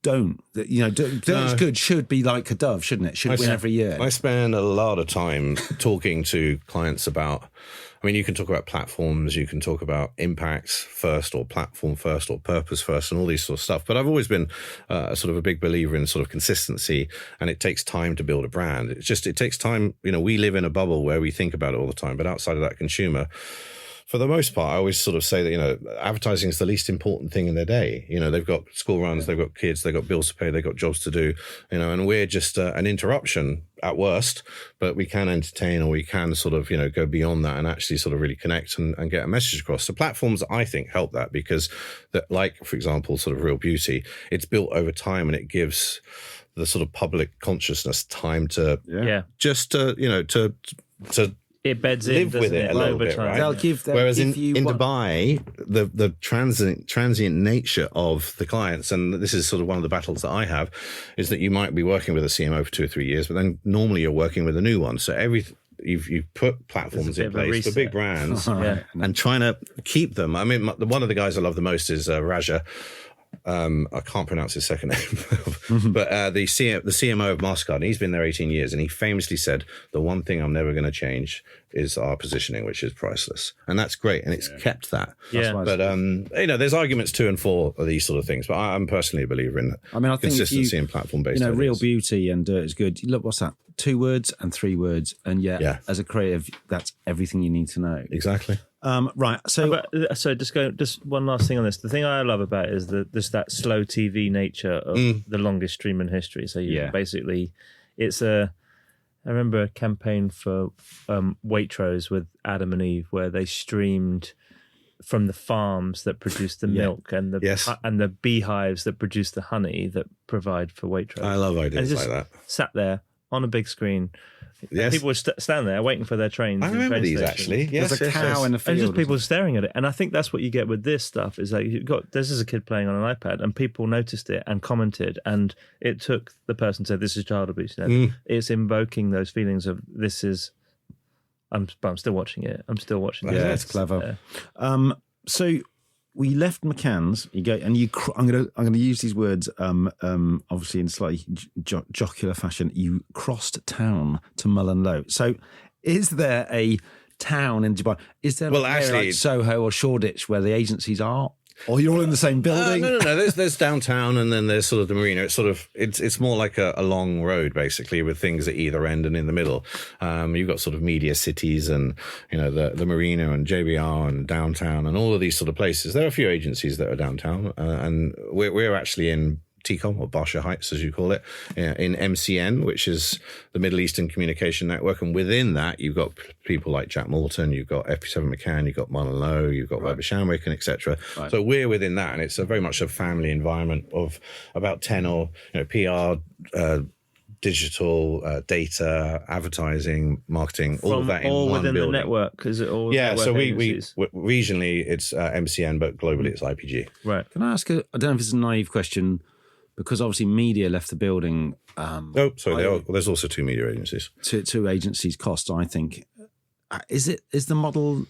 don't. Dirt is Good should be like a Dove, shouldn't it? Should win every year. I spend a lot of time talking to clients about, you can talk about platforms, you can talk about impacts first or platform first or purpose first and all these sort of stuff. But I've always been sort of a big believer in sort of consistency, and it takes time to build a brand. It takes time. We live in a bubble where we think about it all the time, but outside of that consumer, for the most part, I always sort of say that, advertising is the least important thing in their day. They've got school runs, they've got kids, they've got bills to pay, they've got jobs to do, and we're just an interruption at worst, but we can entertain, or we can sort of, go beyond that and actually sort of really connect and get a message across. So platforms, I think, help that, because that, like, for example, sort of Real Beauty, it's built over time, and it gives the sort of public consciousness time to just to it beds live in, with it a little bit, right? They'll give them, whereas in Dubai, the transient nature of the clients, and this is sort of one of the battles that I have, is that you might be working with a CMO for 2 or 3 years, but then normally you're working with a new one. So you've put platforms in place for big brands and trying to keep them. One of the guys I love the most is Raja. I can't pronounce his second name, but the CMO of MasterCard, and he's been there 18 years, and he famously said, the one thing I'm never going to change is our positioning, which is priceless. And that's great, and it's kept that. But there's arguments to and for these sort of things, but I'm personally a believer in consistency and platform-based ideas. Real Beauty and Dirt is Good. Look, what's that? 2 words and 3 words, and as a creative, that's everything you need to know. Exactly. Right. So just one last thing on this. The thing I love about it is that slow TV nature of the longest stream in history. So basically, I remember a campaign for Waitrose with Adam and Eve, where they streamed from the farms that produce the milk and the beehives that produce the honey that provide for Waitrose. I love ideas like that. Sat there on a big screen. Yes. People would stand there waiting for their trains. I remember these actually. Yes, there's a cow in the field. And just people staring at it. And I think that's what you get with this stuff, is like this is a kid playing on an iPad, and people noticed it and commented, and it took the person to say, this is child abuse. It's invoking those feelings of I'm still watching it. I'm still watching it. Yeah, it's clever. So we left McCann's. You go, and I'm going to use these words, obviously in slightly jocular fashion. You crossed town to MullenLowe. So, is there a town in Dubai? Is there actually like Soho or Shoreditch where the agencies are? Or you're all in the same building? No. There's downtown, and then there's sort of the marina. It's more like a long road, basically, with things at either end and in the middle. You've got sort of media cities, and the marina and JBR and downtown and all of these sort of places. There are a few agencies that are downtown, and we're actually in TCOM, or Barsha Heights, as you call it, in MCN, which is the Middle Eastern Communication Network. And within that, you've got people like Jack Moulton, you've got FP7 McCann, you've got Mullenlowe, you've got Weber Shandwick, and etc. Right. So we're within that, and it's very much a family environment of about 10 or PR, digital, data, advertising, marketing, all of that in all one within building. The network. Is it all? Yeah, so we regionally it's MCN, but globally it's IPG. Right. Can I ask I don't know if it's a naive question, because obviously media left the building. There's also 2 media agencies. Two agencies cost, I think. Is the model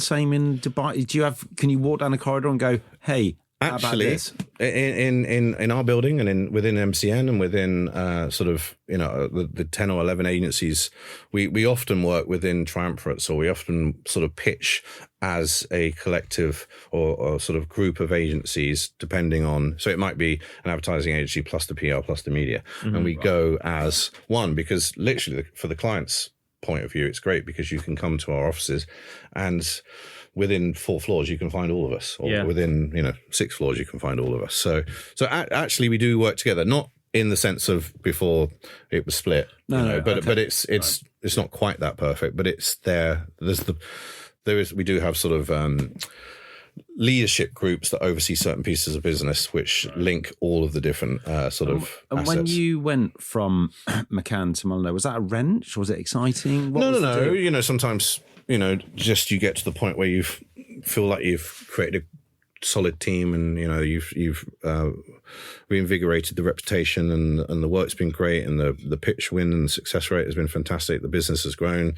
same in Dubai? Can you walk down a corridor and go, hey, Actually, this? in our building and within MCN and within the 10 or 11 agencies, we often work within triumvirates, or we often sort of pitch as a collective or sort of group of agencies, depending on. So it might be an advertising agency plus the PR plus the media, and we go as one, because literally for the client's point of view, it's great because you can come to our offices and within 4 floors you can find all of us, or within 6 floors you can find all of us. So actually we do work together, not in the sense of before it was split, but it's not quite that perfect, but it's there. We do have sort of leadership groups that oversee certain pieces of business, which link all of the different sort of And assets. when you went from McCann to MullenLowe, was that a wrench? Was it exciting? No. Sometimes, just you get to the point where you feel like you've created a solid team, and you've reinvigorated the reputation, and the work's been great, and the pitch win and success rate has been fantastic. The business has grown.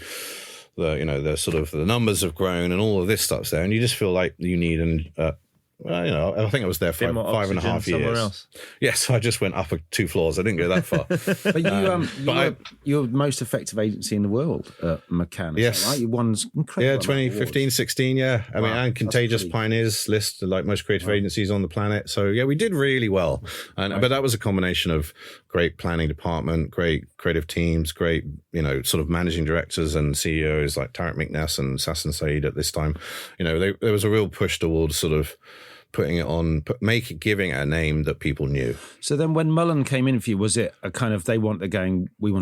The sort of the numbers have grown, and all of this stuff's there, and you just feel like you need I think I was there for 5.5 years. Else. Yes, I just went up 2 floors. I didn't go that far. But you're the most effective agency in the world at McCann. Yes, right? You won incredible. 2015, 16. Yeah, I mean, and Contagious Pioneers list like most creative agencies on the planet. So yeah, we did really well. But that was a combination of great planning department, great creative teams, great sort of managing directors and CEOs like Tarek McNess and Sasson Saeed at this time. There was a real push towards sort of putting it on, giving it a name that people knew. So then when Mullen came in for you, was it a kind of, we want a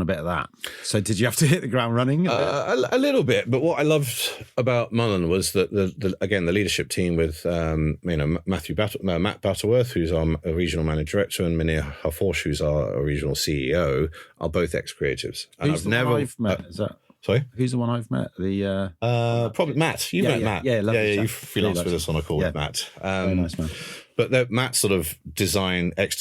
bit of that? So did you have to hit the ground running? A little bit, but what I loved about Mullen was that the leadership team with Matt Butterworth, who's our regional managing director, and Munir Hafosh, who's our regional CEO, are both ex-creatives. And I've met? Is that... Sorry? Who's the one I've met? Probably Matt. You've met Matt. Yeah, lovely. You've freelanced with us on a call with Matt. Very nice man. But Matt sort of design and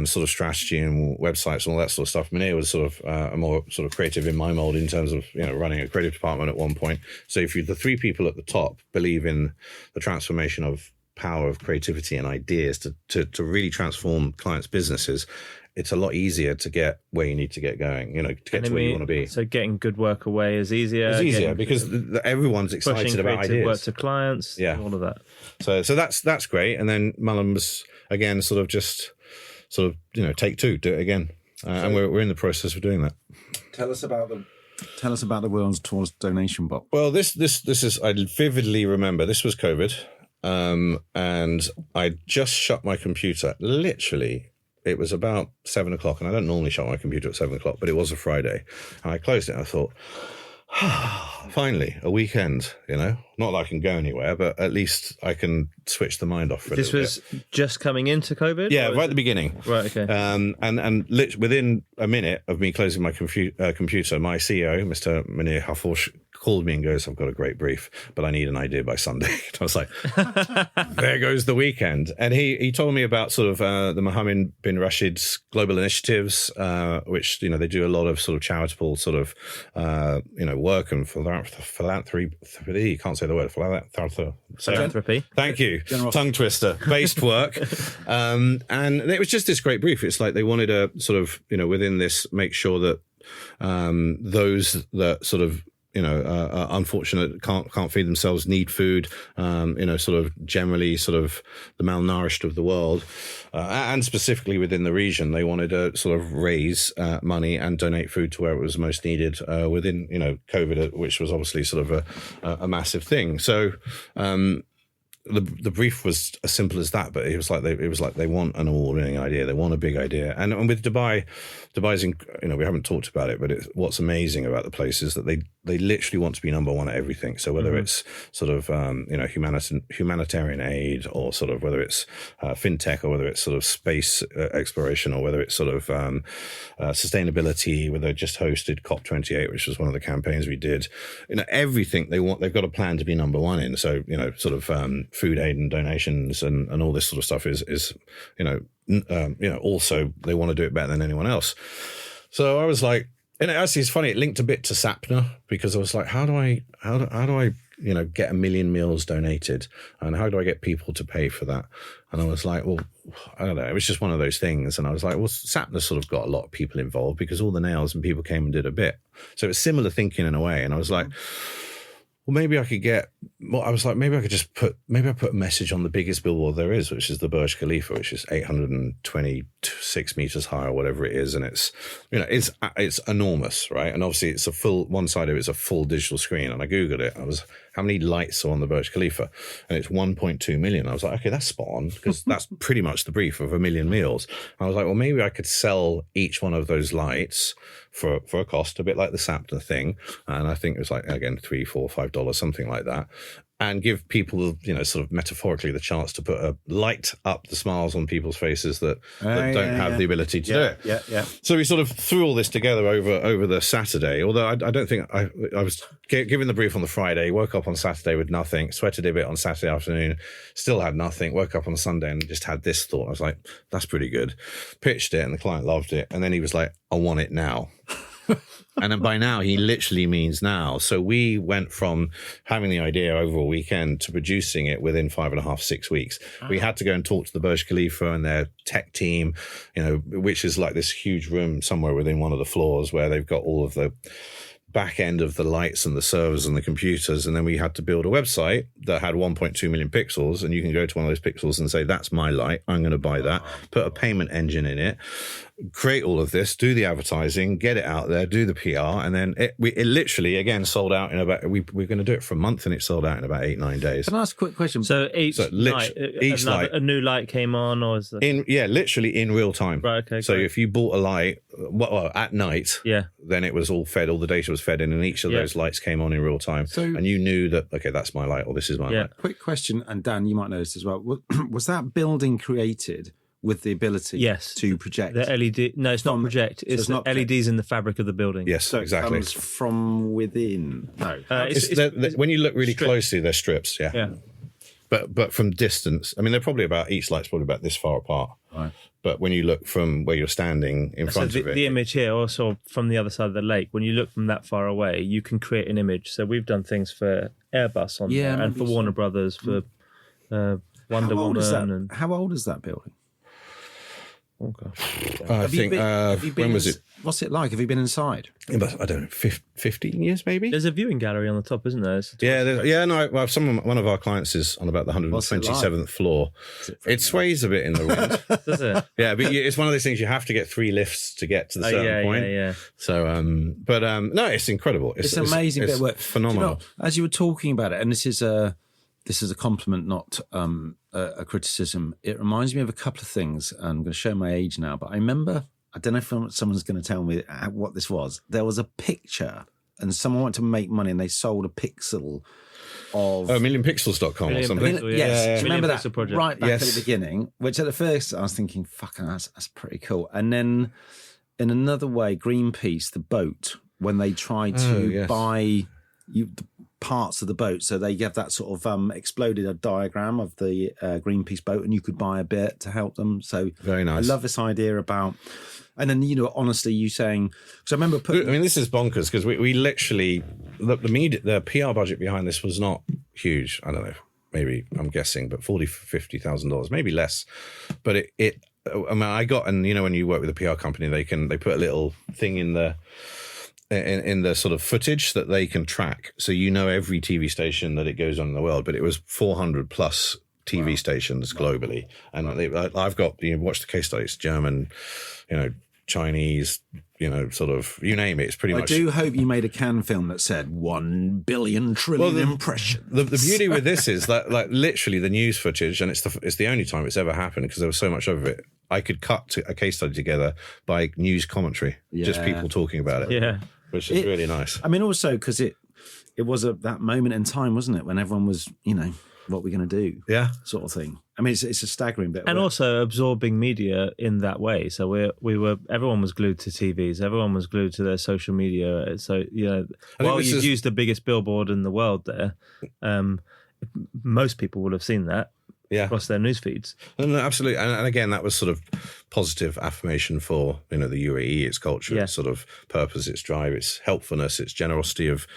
sort of strategy and websites and all that sort of stuff. Munir was sort of a more sort of creative in my mold in terms of running a creative department at one point. So if the 3 people at the top believe in the transformation of power of creativity and ideas to really transform clients' businesses, it's a lot easier to get where you need to get going, to get to where you want to be. So getting good work away is easier. It's easier because everyone's excited about ideas. Work to clients, all of that. So that's great. And then Mullen was again take 2, do it again, and we're in the process of doing that. Tell us about the World's Tallest Donation Box. Well, this is, I vividly remember this was COVID, and I just shut my computer literally. It was about 7 o'clock, and I don't normally shut my computer at 7 o'clock, but it was a Friday. And I closed it and I thought, finally, a weekend, Not that I can go anywhere, but at least I can switch the mind off for a little bit. This was just coming into COVID? Yeah, right at the beginning. Right, okay. And within a minute of me closing my computer, my CEO, Mr. Munir Hafosh, called me and goes, I've got a great brief, but I need an idea by Sunday. And I was like, there goes the weekend. And he told me about sort of the Mohammed bin Rashid's global initiatives, which, they do a lot of sort of charitable sort of, work and philanthropy. You can't say the word philanthropy. Thank you. Tongue twister. Based work. And it was just this great brief. It's like they wanted to sort of, within this, make sure that those that sort of, are unfortunate, can't feed themselves, need food, sort of generally sort of the malnourished of the world, and specifically within the region, they wanted to sort of raise money and donate food to where it was most needed within, COVID, which was obviously sort of a massive thing. So, the brief was as simple as that, but it was like they want an award-winning idea, they want a big idea, and with Dubai's we haven't talked about it, but what's amazing about the place is that they literally want to be number one at everything. So whether it's sort of humanitarian aid, or sort of whether it's fintech, or whether it's sort of space exploration, or whether it's sort of sustainability, where they just hosted COP28, which was one of the campaigns we did. Everything they've got a plan to be number one in. So sort of food aid and donations and all this sort of stuff is also they want to do it better than anyone else. So I was like, and actually it's funny, it linked a bit to Sapna, because I was like, how do I get 1 million meals donated? And how do I get people to pay for that? And I was like, well, I don't know. It was just one of those things. And I was like, well, Sapna sort of got a lot of people involved because all the nails and people came and did a bit. So it was similar thinking in a way. And I was like, well, maybe I could put a message on the biggest billboard there is, which is the Burj Khalifa, which is 826 meters high or whatever it is. And it's enormous, right? And obviously it's one side of it is a full digital screen. And I Googled it. How many lights are on the Burj Khalifa? And it's 1.2 million. I was like, okay, that's spot on, because that's pretty much the brief of 1 million meals. And I was like, well, maybe I could sell each one of those lights for a cost, a bit like the Sapna thing. And I think it was like, again, $3, $4, $5, something like that. And give people, sort of metaphorically, the chance to put a light up the smiles on people's faces that don't have the ability to do it. Yeah. So we sort of threw all this together over the Saturday, although I don't think I was given the brief on the Friday, woke up on Saturday with nothing, sweated a bit on Saturday afternoon, still had nothing, woke up on Sunday and just had this thought. I was like, that's pretty good. Pitched it and the client loved it. And then he was like, I want it now. And then by now, he literally means now. So we went from having the idea over a weekend to producing it within 5.5, 6 weeks. We had to go and talk to the Burj Khalifa and their tech team, which is like this huge room somewhere within one of the floors where they've got all of the back end of the lights and the servers and the computers. And then we had to build a website that had 1.2 million pixels. And you can go to one of those pixels and say, that's my light. I'm going to buy that. Put a payment engine in it. Create all of this, do the advertising, get it out there, do the PR, and then it literally again sold out in about. We're going to do it for a month, and it sold out in about 8-9 days. Can I ask a quick question? So each light, a new light came on, or is it literally in real time. Right. Okay. So great. if you bought a light, at night, then it was all fed. All the data was fed in, and each of those lights came on in real time. So, and you knew that that's my light, or this is my light. Quick question, and Dan, you might know this as well. Was that building created with the ability to project? The LED, no, it's not project. It's not LEDs in the fabric of the building. Yes, so exactly. It comes from within. No. When you look really closely, they're strips, Yeah. But from distance, I mean, they're probably each light's probably about this far apart. Right. But when you look from where you're standing in front of it. The image here, also from the other side of the lake, when you look from that far away, you can create an image. So we've done things for Airbus on there, and for Warner Brothers, for Wonder Woman. How old is that building? Oh, God. I think, when was it? What's it like? Have you been inside? I don't know, 15 years maybe? There's a viewing gallery on the top, isn't there? One of our clients is on about the 127th floor. It sways a bit in the wind. Does it? Yeah, but it's one of those things you have to get 3 lifts to get to the certain point. Yeah. So, no, it's incredible. It's an amazing bit of work. Phenomenal. As you were talking about it, and this is a compliment, not a criticism. It reminds me of a couple of things. I'm going to show my age now, but I remember, I don't know if someone's going to tell me what this was. There was a picture and someone wanted to make money and they sold a pixel of... millionpixels.com or something. Yes. Remember that project. Right back at the beginning, which at the first I was thinking, fucking that's pretty cool. And then in another way, Greenpeace, the boat, when they tried to buy the parts of the boat, so they have that sort of exploded a diagram of the Greenpeace boat, and you could buy a bit to help them. So very nice. I love this idea about, and then honestly, you saying, because I remember this is bonkers because we literally the PR budget behind this was not huge. I don't know, maybe I'm guessing, but $40,000-$50,000, maybe less. But I got, and when you work with a PR company, they put a little thing in the sort of footage that they can track. So every TV station that it goes on in the world, but it was 400 plus TV stations globally. And I've got, watch the case studies, German, Chinese, sort of, you name it. It's pretty much. I do hope you made a Cannes film that said 1 billion trillion impressions. The beauty with this is that, like, literally the news footage, and it's the only time it's ever happened because there was so much of it. I could cut a case study together by news commentary, just people talking about it. Yeah. Which is really nice. I mean, also because it was that moment in time, wasn't it, when everyone was, what we're going to do, sort of thing. I mean, it's a staggering bit, and also absorbing media in that way. So everyone was glued to TVs, everyone was glued to their social media. So while you used the biggest billboard in the world there, most people will have seen that. across their news feeds. And absolutely, and again, that was sort of positive affirmation for the UAE, its culture, its sort of purpose, its drive, its helpfulness, its generosity of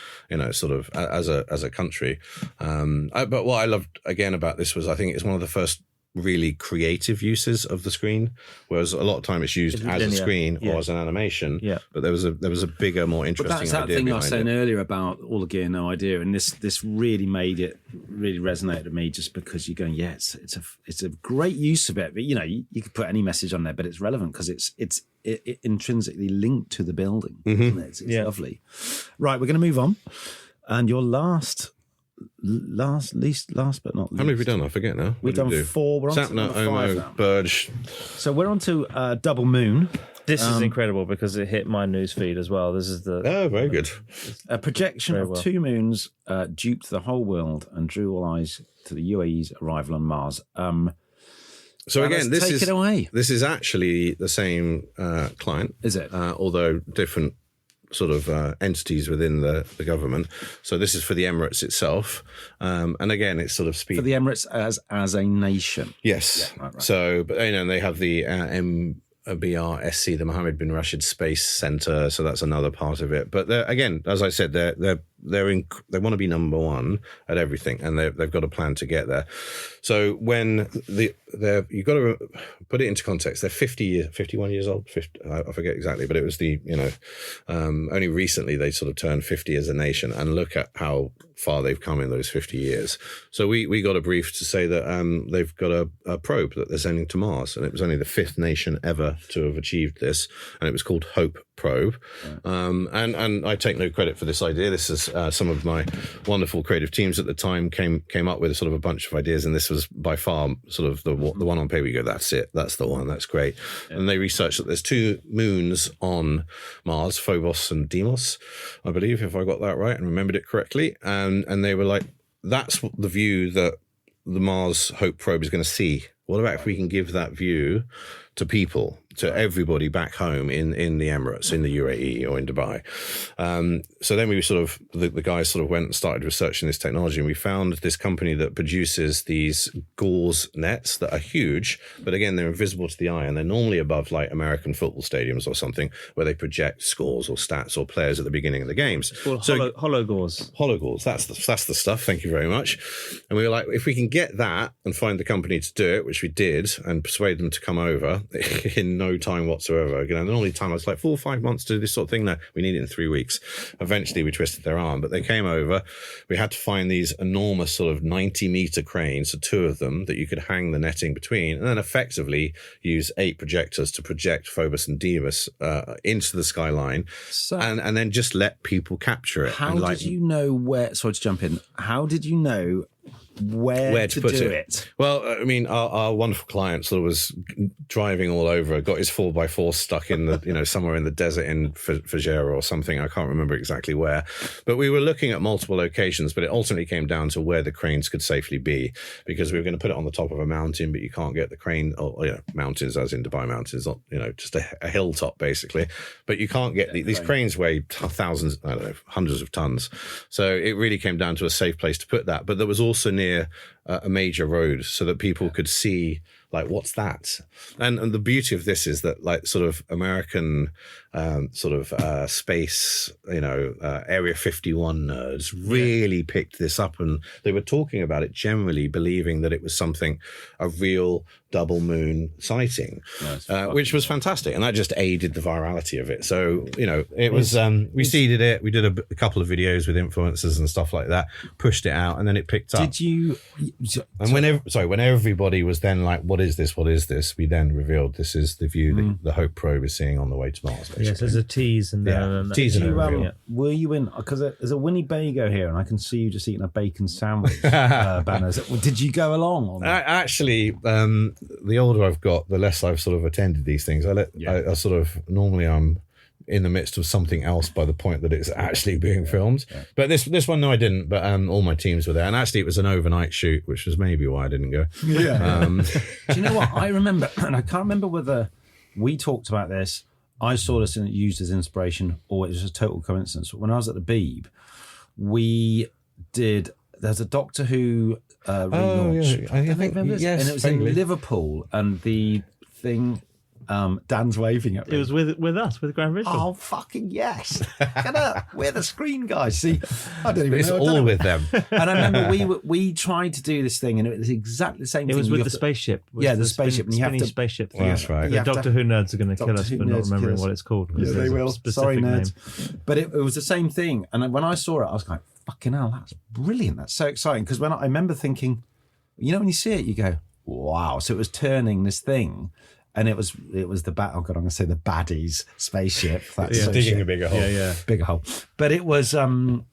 sort of as a country. But what I loved again about this was I think it's one of the first really creative uses of the screen, whereas a lot of time it's used as a screen or as an animation. Yeah. But there was a bigger, more interesting idea. But that's that thing I was saying it. earlier about all the gear, no idea, and this really made it really resonated with me, just because you're going, it's a great use of it. But you could put any message on there, but it's relevant because it's intrinsically linked to the building. Isn't it? It's lovely. Right, we're going to move on, and your last but not least. How many have we done? I forget now. We've done 4. We're on Sapna, to 5 Omo, now. Burge. So we're on to Double Moon. This is incredible because it hit my news feed as well. This is Oh, very good. A projection of 2 moons duped the whole world and drew all eyes to the UAE's arrival on Mars. So again, take it away. This is actually the same client. Is it? Although different sort of entities within the government. So this is for the Emirates itself. And again, it's sort of speed. For the Emirates as a nation. Yes. Yeah, right. So, but they have the BRSC, the Mohammed bin Rashid Space Center. So that's another part of it. But again, as I said, they want to be number one at everything, and they've got a plan to get there. So when you've got to put it into context, they're 51 years old. 50, I forget exactly, but it was only recently they sort of turned 50 as a nation, and look at how far they've come in those 50 years. So we got a brief to say that they've got a probe that they're sending to Mars, and it was only the 5th nation ever to have achieved this, and it was called Hope Probe. Yeah. And I take no credit for this idea. This is some of my wonderful creative teams at the time came up with sort of a bunch of ideas, and this was by far sort of the one on paper. You go, that's it, that's the one, that's great. Yeah. And they researched that there's 2 moons on Mars, Phobos and Deimos, I believe, if I got that right and remembered it correctly. And they were like, that's the view that the Mars Hope Probe is going to see. What about if we can give that view to people, to everybody back home in the Emirates, in the UAE or in Dubai? So then we sort of, the guys sort of went and started researching this technology, and we found this company that produces these gauze nets that are huge, but again, they're invisible to the eye, and they're normally above like American football stadiums or something where they project scores or stats or players at the beginning of the games. Well, hollow gauze. Hollow gauze, that's the stuff. Thank you very much. And we were like, if we can get that and find the company to do it, which we did, and persuade them to come over in no time whatsoever. The only time I was like 4 or 5 months to do this sort of thing. No, we need it in 3 weeks. Eventually we twisted their arm, but they came over. We had to find these enormous sort of 90-meter cranes, so 2 of them that you could hang the netting between, and then effectively use 8 projectors to project Phobos and Deimos into the skyline, and then just let people capture it. How did you know where? Sorry to jump in. How did you know where to put it? Well, I mean, our wonderful client sort of was driving all over, got his 4x4 stuck in the, somewhere in the desert in Fujairah or something. I can't remember exactly where, but we were looking at multiple locations, but it ultimately came down to where the cranes could safely be, because we were going to put it on the top of a mountain, but you can't get the crane, mountains as in Dubai mountains, not, just a hilltop basically, but you can't get these cranes weigh thousands, I don't know, hundreds of tons. So it really came down to a safe place to put that. But there was also near a major road so that people could see, like, what's that? And the beauty of this is that, like, sort of American space, Area 51 nerds really picked this up, and they were talking about it generally, believing that it was a real double moon sighting, which was fantastic, and that just aided the virality of it. So it was we seeded it, we did a couple of videos with influencers and stuff like that, pushed it out, and then it picked up. Did you? And when everybody was then like, what is this, we then revealed this is the view that the Hope Probe is seeing on the way to Mars, basically. Yes, there's a tease and tease and reveal. Were you in, because there's a Winnebago here and I can see you just eating a bacon sandwich, Banners. Did you go along on that? Actually, the older I've got, the less I've sort of attended these things. I sort of, normally I'm in the midst of something else by the point that it's actually being filmed. Yeah. But this one, no, I didn't. But all my teams were there, and actually it was an overnight shoot, which was maybe why I didn't go. Yeah. Do you know what I remember? And I can't remember whether we talked about this. I saw this and used as inspiration, or it was a total coincidence. When I was at the Beeb, there's a Doctor Who relaunch. I think Remember this? yes, And it was vaguely. in Liverpool, and the thing. Dan's waving at me. It was with us, with Grand Visual. Oh, fucking yes. Get up. We're the screen guys. See, I don't even It's know. all with them. And I remember we tried to do this thing, and it was exactly the same It thing. was You with have the to- spaceship. Yeah, the spaceship, and you have spinning to- spaceship. Well, that's right. You The have to- Doctor Who nerds are going to kill Doctor us Who for nerds not kill remembering us. what it's called. Yeah, because they there's a will. specific Sorry, name. nerds. But it was the same thing. And when I saw it, I was like, fucking hell, that's brilliant. That's so exciting. Because when I remember thinking, when you see it, you go, wow. So it was turning this thing. And it was the I'm going to say the baddies spaceship. That's It's so digging shit. a bigger hole. Yeah. Bigger hole. But it was the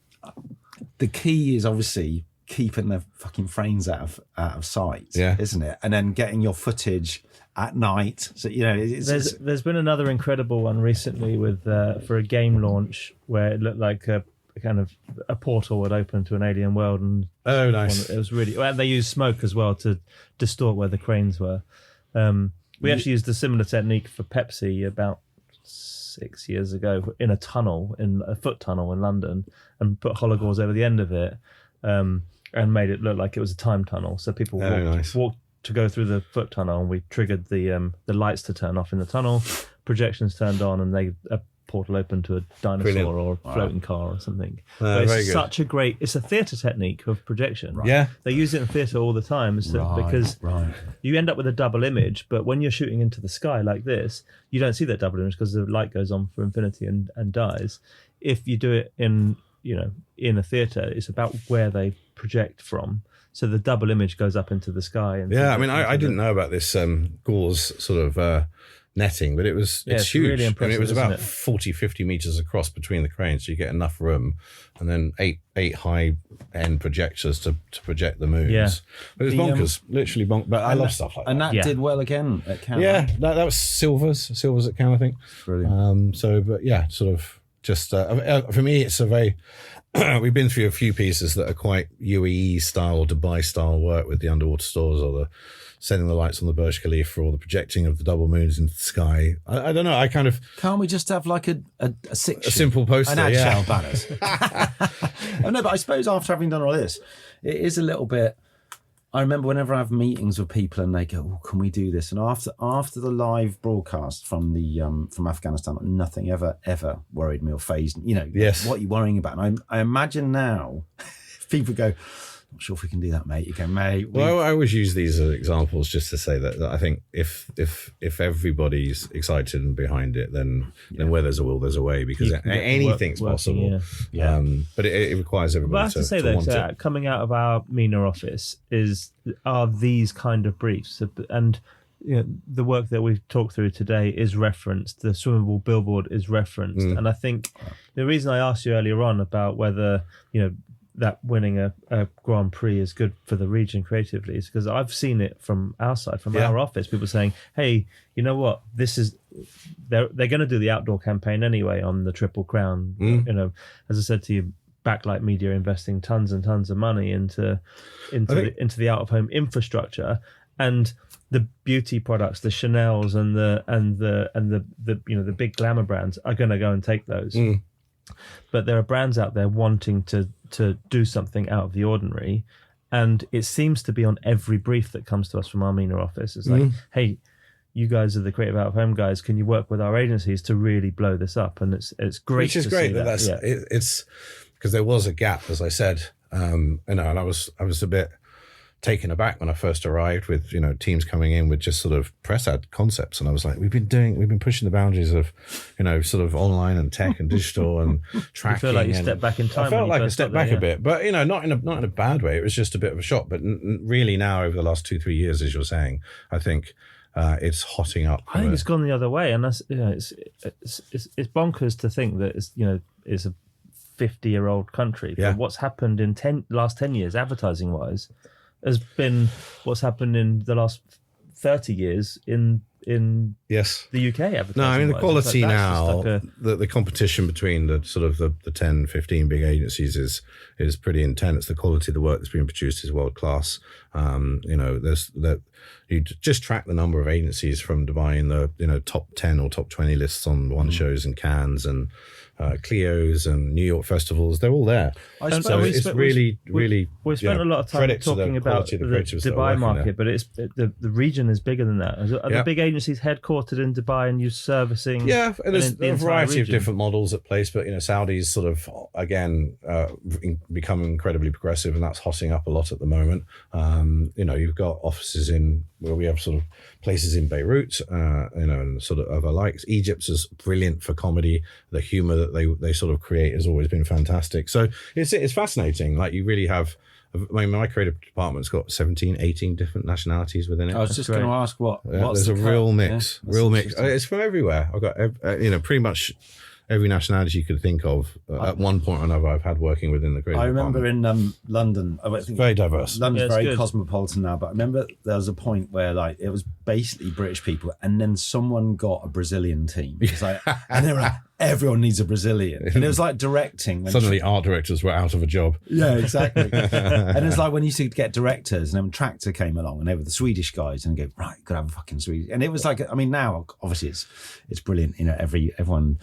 key is obviously keeping the fucking frames out of sight, isn't it? And then getting your footage at night. So There's been another incredible one recently with for a game launch where it looked like a kind of a portal would open to an alien world, and Oh, nice. it was really. Well, they used smoke as well to distort where the cranes were. We actually used a similar technique for Pepsi about 6 years ago in a foot tunnel in London, and put hologaurs over the end of it, and made it look like it was a time tunnel. So people walked to go through the foot tunnel, and we triggered the lights to turn off in the tunnel, projections turned on, and a portal open to a dinosaur Brilliant. or a floating car or something. Very But it's good. such a great. It's a theatre technique of projection. Right. Yeah. They use it in theatre all the time, because you end up with a double image. But when you're shooting into the sky like this, you don't see that double image because the light goes on for infinity and dies. If you do it in a theatre, it's about where they project from. So the double image goes up into the sky. And Yeah, I mean, I didn't know about this gauze sort of netting, but it's huge. really I mean, it was impressive, about isn't it? 40, 50 meters across between the cranes, so you get enough room, and then eight high-end projectors to project the moons. Yeah. But it was bonkers, literally bonkers. But I love stuff like that. And that did well again at Cannes. Yeah, that was Silvers at Cannes, I think. Brilliant. But yeah, sort of just for me, it's a very. We've been through a few pieces that are quite UAE style, Dubai style work with the underwater stores or the setting the lights on the Burj Khalifa or the projecting of the double moons into the sky. I don't know. I kind of Can't we just have like a simple poster, an yeah. eggshell banners? Oh, no, but I suppose after having done all this, it is a little bit. I remember whenever I have meetings with people and they go, "Oh, can we do this?" And after the live broadcast from the from Afghanistan, nothing ever worried me or fazed. Yes. What are you worrying about? And I imagine now, if people go, "Not sure if we can do that, mate." You go, "Mate." Well, I always use these as examples just to say that I think if everybody's excited and behind it, then where there's a will, there's a way, because You can get the anything's work working, possible. yeah. But it requires But I everybody have to say to want though, it. coming out of our MENA office are these kind of briefs, and the work that we've talked through today is referenced. The swimmable billboard is referenced, and I think the reason I asked you earlier on about whether that winning a Grand Prix is good for the region creatively is because I've seen it from our side, from our office, people saying, hey, you know what, this is, they're going to do the outdoor campaign anyway on the Triple Crown. As I said to you, Backlight Media investing tons and tons of money into the out-of-home infrastructure, and the beauty products, the Chanels and the big glamour brands are going to go and take those. But there are brands out there wanting to do something out of the ordinary, and it seems to be on every brief that comes to us from our MENA office. It's like, hey, you guys are the creative out of home guys. Can you work with our agencies to really blow this up? And it's great. Which is to great. see that. It's because there was a gap, as I said, and I was a bit taken aback when I first arrived with teams coming in with just sort of press ad concepts, and I was like, we've been pushing the boundaries of sort of online and tech and digital and tracking. You feel like you stepped back in time. I felt like I first stepped got back there, a bit, but not in a bad way. It was just a bit of a shock. But really now, over the last 2-3 years, as you're saying, I think it's hotting up. I think it's gone the other way, and that's it's bonkers to think that it's a 50-year-old country. Yeah. But what's happened in last 10 years, advertising wise, has been what's happened in the last 30 years in in Yes. the UK advertising. No, I mean, the quality that's now, just like the competition between the sort of the 10, 15 big agencies is pretty intense. The quality of the work that's being produced is world class. You just track the number of agencies from Dubai in the top 10 or top 20 lists on One Shows and Cannes and Clio's and New York festivals. They're all there. So it's really we spent a lot of time talking about the Dubai market, but it's the region is bigger than that. Are the big agencies headquartered in Dubai and you servicing? Yeah, and there's the a variety region? of different models at place, but Saudi's sort of again become incredibly progressive, and that's hotting up a lot at the moment. You've got offices where we have sort of places in Beirut, and sort of other likes. Egypt is brilliant for comedy. The humor that they sort of create has always been fantastic. So it's fascinating. Like, you really have. I mean, my creative department's got 17, 18 different nationalities within it. I was just going to ask what's there's a real mix. It's from everywhere. I've got pretty much every nationality you could think of at one point or another I've had working within the creative department. I remember in London, I think very diverse. London's very cosmopolitan now, but I remember there was a point where it was basically British people, and then someone got a Brazilian team. It's like, and they were like, everyone needs a Brazilian. And it was like directing. Suddenly art directors were out of a job. Yeah, exactly. And it's like when you used to get directors, and then Tractor came along and they were the Swedish guys, and go, right, got to have a fucking Swedish. And it was like, I mean, now obviously it's brilliant. Everyone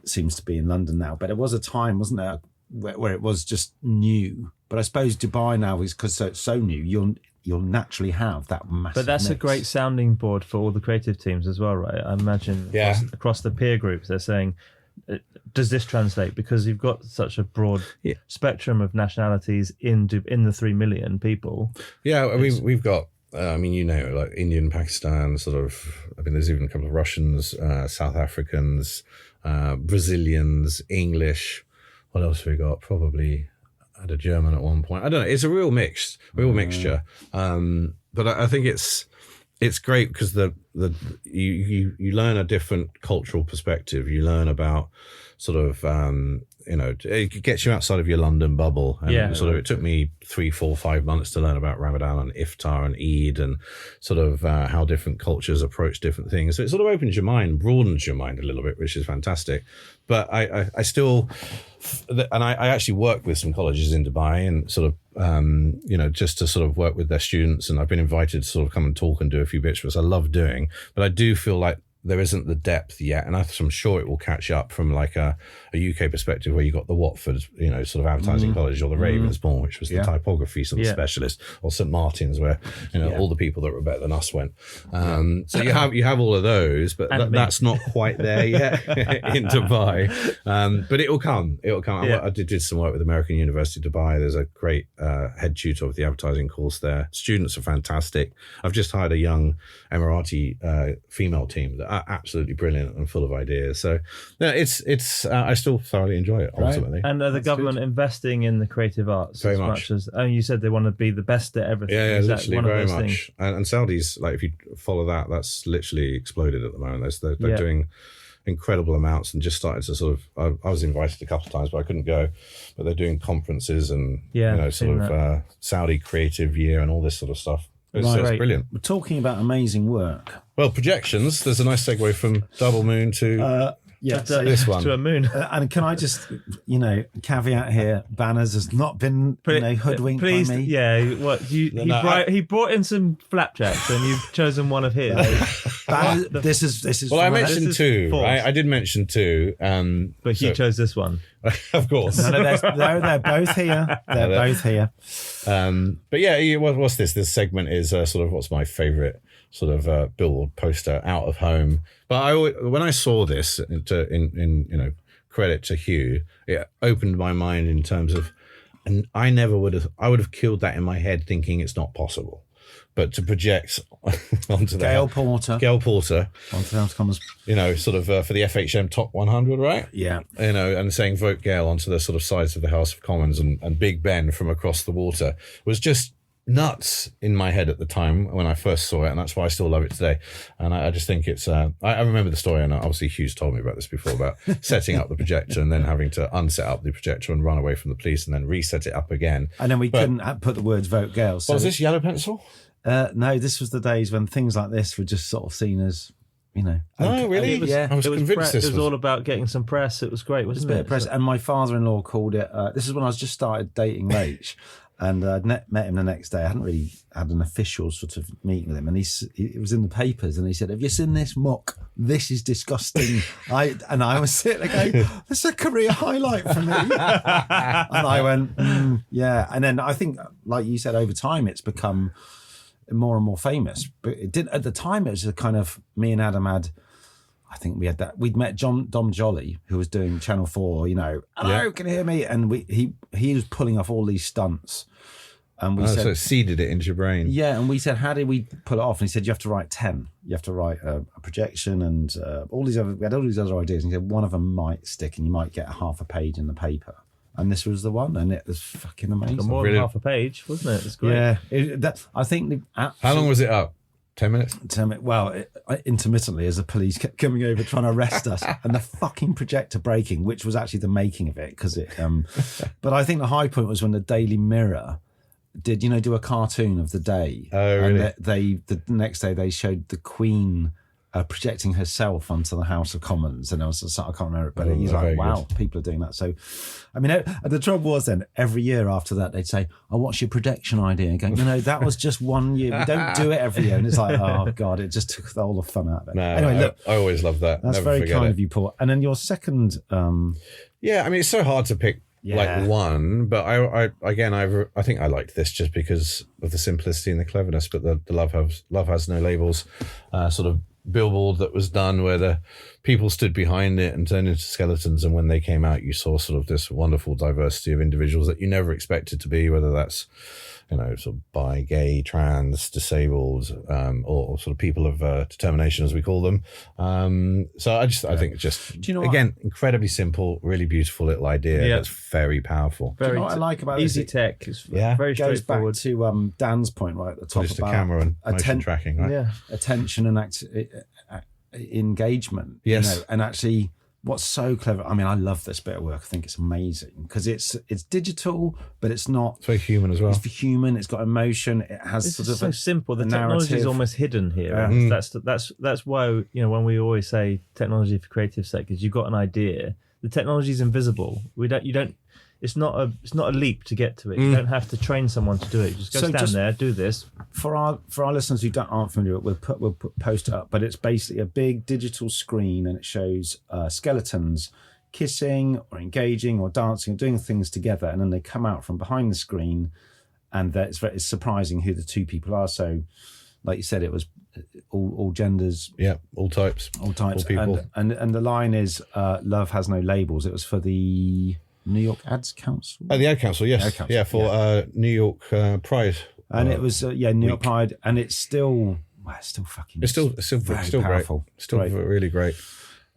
seems to be in London now, but it was a time, wasn't there, where it was just new. But I suppose Dubai now is, because it's so new, you'll naturally have that massive But that's mix. a great sounding board for all the creative teams as well, right? I imagine across the peer groups, they're saying, does this translate? Because you've got such a broad spectrum of nationalities in the 3 million people. Yeah, I mean, we've got like Indian, Pakistan, sort of. I mean, there's even a couple of Russians, South Africans, Brazilians, English. What else have we got? Probably had a German at one point. I don't know. It's a real mixture. But I think it's great because you learn a different cultural perspective. You learn about sort of it gets you outside of your London bubble. And it took me 3, 4, 5 months to learn about Ramadan and Iftar and Eid and sort of how different cultures approach different things. So it sort of opens your mind, broadens your mind a little bit, which is fantastic. But I still, and I actually work with some colleges in Dubai and sort of, just to sort of work with their students. And I've been invited to sort of come and talk and do a few bits, which I love doing. But I do feel like there isn't the depth yet, and I'm sure it will catch up from like a UK perspective, where you got the Watford, sort of advertising college, or the Ravensbourne, which was the typography sort of specialist, or St Martin's, where all the people that were better than us went. So you have all of those, but that's not quite there yet in Dubai. But it will come. I did some work with American University Dubai. There's a great head tutor of the advertising course there. Students are fantastic. I've just hired a young Emirati female team that are absolutely brilliant and full of ideas. So it's I still thoroughly enjoy it ultimately. And the government investing in the creative arts very as much as you said they want to be the best at everything. Yeah, literally very much. And Saudi's, like, if you follow that's literally exploded at the moment. They're doing incredible amounts and just started to sort of. I was invited a couple of times, but I couldn't go. But they're doing conferences and Saudi Creative Year and all this sort of stuff. It's brilliant. We're talking about amazing work. Well, projections. There's a nice segue from Double Moon to this one. To a moon. And can I just, caveat here, Banners has not been hoodwinked by me. Yeah, what he brought in some flapjacks and you've chosen one of his. Banners, this is. Well, I mentioned two, right? I did mention two. But he chose this one. Of course. No, they're both here. They're both here. But yeah, what's this? This segment is sort of what's my favourite sort of billboard poster out of home. But when I saw this, in credit to Hugh, it opened my mind in terms of, and I would have killed that in my head thinking it's not possible. But to project onto Gail Porter onto the House of Commons, sort of for the FHM Top 100, right? Yeah, and saying vote Gail onto the sort of sides of the House of Commons and Big Ben from across the water was just nuts in my head at the time when I first saw it, and that's why I still love it today. And I just think it's I remember the story, and obviously Hugh's told me about this before, about setting up the projector and then having to unset up the projector and run away from the police and then reset it up again. And then we couldn't put the words vote Gail. So was this yellow pencil? No, this was the days when things like this were just sort of seen as No, really? I was convinced this was all about getting some press. It was great, wasn't it? Press. And my father-in-law called it. This is when I was just started dating Rach, and I'd met him the next day. I hadn't really had an official sort of meeting with him, and it was in the papers, and he said, "Have you seen this muck? This is disgusting." I was sitting there going, "This is a career highlight for me." And I went, "Yeah." And then I think, like you said, over time it's become more and more famous. But it did at the time. It was a kind of me and Adam had. I think we'd met Dom Jolly, who was doing Channel 4, hello, can you hear me? And he was pulling off all these stunts. And we said, so it seeded it into your brain. Yeah, and we said, how did we pull it off? And he said, you have to write 10. You have to write a projection and we had all these other ideas. And he said, one of them might stick and you might get half a page in the paper. And this was the one, and it was fucking amazing. More than half a page, wasn't it? It was great. Yeah, I think. How long was it up? 10 minutes? 10 minutes. Well, intermittently, as the police kept coming over trying to arrest us, and the fucking projector breaking, which was actually the making of it, because it. But I think the high point was when the Daily Mirror did, do a cartoon of the day. Oh, really? And the next day they showed the Queen projecting herself onto the House of Commons, and I can't remember it, but he's like, wow, people are doing that. So, I mean, the trouble was then every year after that they'd say, "Oh, what's your projection idea?" And going, that was just 1 year. We don't do it every year, and it's like, oh god, it just took all the fun out of it. No, anyway, look, I always love that. That's Never very kind of you, Paul. And then your second, yeah, I mean, it's so hard to pick. Like one, but I think I liked this just because of the simplicity and the cleverness. But the love has no labels, sort of billboard that was done where the people stood behind it and turned into skeletons, and when they came out you saw sort of this wonderful diversity of individuals that you never expected to be, whether that's sort of bi, gay, trans, disabled, or sort of people of determination, as we call them. So I think it's just, again, incredibly simple, really beautiful little idea that's very powerful. Very what I like about easy tech. It's very goes straightforward. Back to Dan's point right at the top just about a camera and motion tracking, right? Yeah, attention and engagement. Yes, and actually. What's so clever? I mean, I love this bit of work. I think it's amazing because it's digital, but it's not. It's very human as well. It's human. It's got emotion. It has it's sort of so simple. The narrative. technology is almost hidden here. Yeah. That's why when we always say technology for creative sake, is you've got an idea. The technology is invisible. You don't. It's not a leap to get to it. You don't have to train someone to do it. Just stand there, do this. For our listeners who aren't familiar, we'll post it up. But it's basically a big digital screen, and it shows skeletons kissing or engaging or dancing or doing things together, and then they come out from behind the screen, and it's surprising who the two people are. So, like you said, it was all genders, all types, all people, and the line is "Love has no labels." It was for the New York Ads Council. The Ad Council, yes. Ad Council, for New York Pride. And it was, New York Pride. And it's still fucking... It's still powerful. Great. Still really great.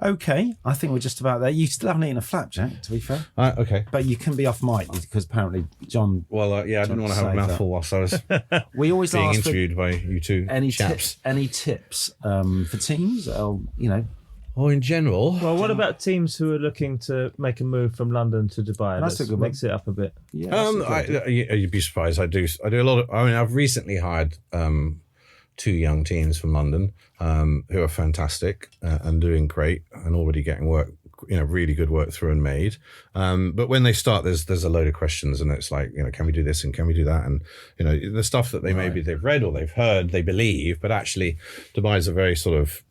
Okay, I think we're just about there. You still haven't eaten a flapjack, to be fair. Okay. But you can be off mic because apparently John... Well, I didn't want to have a mouthful whilst I was we always being ask interviewed by you two chaps. Any tips for teams? Or in general. Well, what about teams who are looking to make a move from London to Dubai? That's a good mix it up a bit. Yeah, you'd be surprised. I do a lot of. I mean, I've recently hired 2 young teams from London who are fantastic and doing great and already getting work. Really good work through and made. But when they start, there's a load of questions, and it's like, can we do this and can we do that? And the stuff that maybe they've read or they've heard, they believe, but actually, Dubai is a very sort of.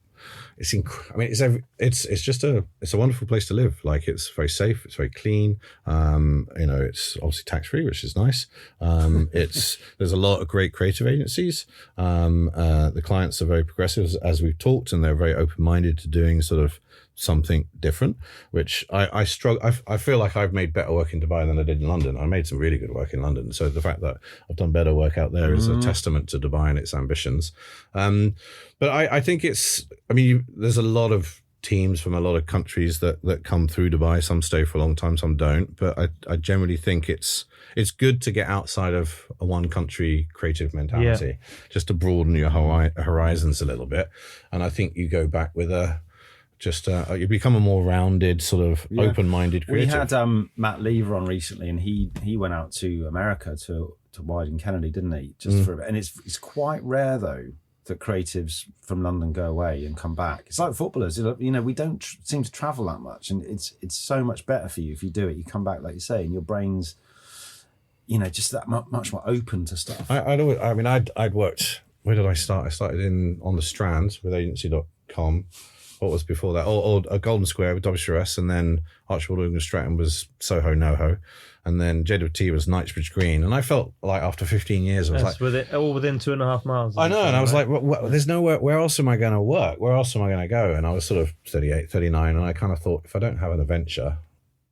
It's just a wonderful place to live. Like, it's very safe, it's very clean. It's obviously tax free, which is nice. There's a lot of great creative agencies. The clients are very progressive, as we've talked, and they're very open minded to doing sort of something different, which I struggle. I feel like I've made better work in Dubai than I did in London. I made some really good work in London. So the fact that I've done better work out there is a testament to Dubai and its ambitions. But I think there's a lot of teams from a lot of countries that come through Dubai. Some stay for a long time, some don't. But I generally think it's good to get outside of a one country creative mentality, just to broaden your horizons a little bit. And I think you go back with you become a more rounded, sort of open-minded creative. We had Matt Lever on recently, and he went out to America to Wyden Kennedy, didn't he? And it's quite rare though that creatives from London go away and come back. It's like footballers, we don't seem to travel that much, and it's so much better for you if you do it. You come back, like you say, and your brain's, just that much more open to stuff. I'd worked. Where did I start? I started on the Strand with agency.com. What was before that? Or a Golden Square with WSS, and then Archibald Williams Stratton was Soho NoHo, and then JWT was Knightsbridge Green. And I felt like after 15 years, I was all within 2.5 miles. I know, and I was like, there's nowhere. Where else am I going to work? Where else am I going to go? And I was sort of 38, 39, and I kind of thought, if I don't have an adventure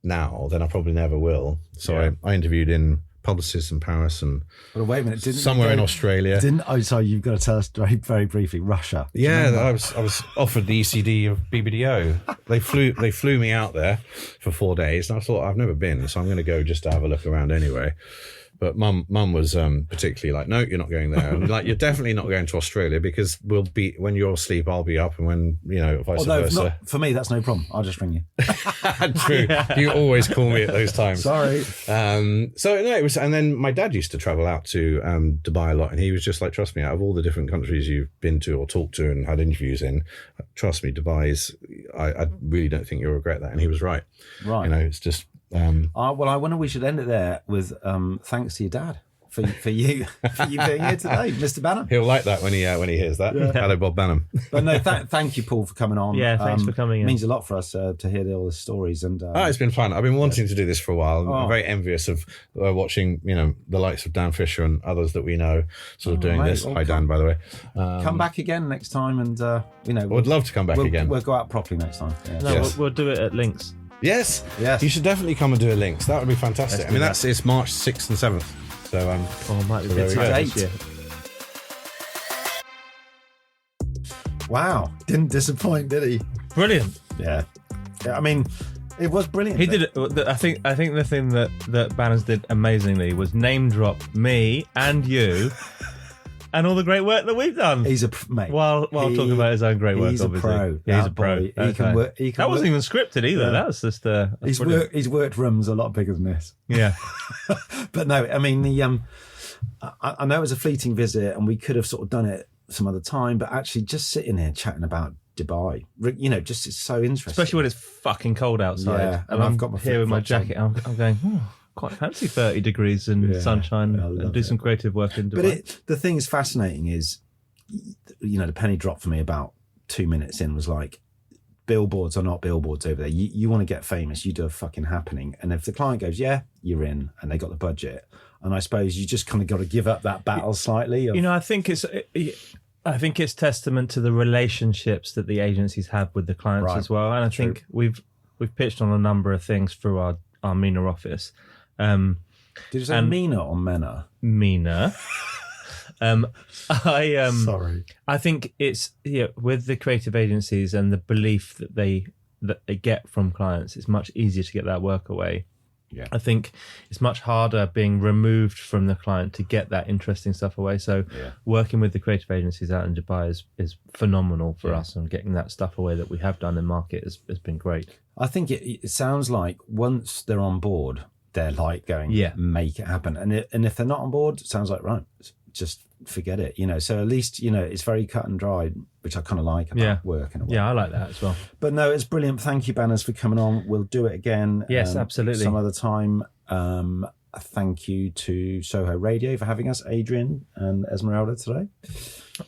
now, then I probably never will. So I interviewed in publicists in Paris and wait a minute, somewhere in Australia. Sorry, you've got to tell us very, very briefly. Russia. Yeah, I was offered the ECD of BBDO. They flew me out there for 4 days, and I thought, I've never been, so I'm going to go just to have a look around anyway. But mum was particularly like, no, you're not going there. And like, you're definitely not going to Australia, because we'll be, when you're asleep, I'll be up, and when, vice versa. For me, that's no problem. I'll just ring you. True. You always call me at those times. Sorry. It was, and then my dad used to travel out to Dubai a lot, and he was just like, trust me, out of all the different countries you've been to or talked to and had interviews in, trust me, Dubai's, I really don't think you'll regret that. And he was right. Right. It's just... I wonder we should end it there with thanks to your dad for you being here today, Mr. Banham. He'll like that when he hears that. Yeah. Hello, Bob Banham. But no, thank you, Paul, for coming on. Yeah, thanks for coming. It means a lot for us to hear all the stories. And it's been fun. I've been wanting to do this for a while. I'm very envious of watching the likes of Dan Fisher and others that we know doing this. Hi, Dan, by the way. Come back again next time, and would love to come back again. We'll go out properly next time. Yeah. No, we'll do it at Links. Yes. You should definitely come and do a Links. That would be fantastic. It's March 6th and 7th. So it might be a bit tight this year. Wow, didn't disappoint, did he? Brilliant. Yeah. I mean, it was brilliant. He did it. I think the thing that Banners did amazingly was name drop me and you. And all the great work that we've done. He's a mate. While talking about his own great work, he's obviously. A pro. He's a pro. That wasn't even scripted either. Yeah. That was just he's worked rooms a lot bigger than this. Yeah. But no, I mean I know it was a fleeting visit, and we could have sort of done it some other time, but actually just sitting here chatting about Dubai, just it's so interesting. Especially when it's fucking cold outside. Yeah, and I've got my here with my jacket. I'm going, quite fancy 30 degrees and sunshine, and do some creative work in Dubai. But the thing is fascinating is, the penny dropped for me about 2 minutes in was like, billboards are not billboards over there. You want to get famous, you do a fucking happening. And if the client goes, yeah, you're in, and they got the budget. And I suppose you just kind of got to give up that battle slightly. I think it's testament to the relationships that the agencies have with the clients as well. And I think we've pitched on a number of things through our MENA office. Did you say MENA or MENA? MENA. Sorry. I think it's with the creative agencies and the belief that they get from clients, it's much easier to get that work away. Yeah. I think it's much harder being removed from the client to get that interesting stuff away. So working with the creative agencies out in Dubai is phenomenal for us, and getting that stuff away that we have done in market has been great. I think it sounds like once they're on board, they're like going, make it happen. And if they're not on board, it sounds like, right, just forget it, So at least, it's very cut and dried, which I kind of like about work in a way. Yeah, I like that as well. But no, it's brilliant. Thank you, Banners, for coming on. We'll do it again. Yes, absolutely. Some other time. Thank you to Soho Radio for having us, Adrian and Esmeralda today.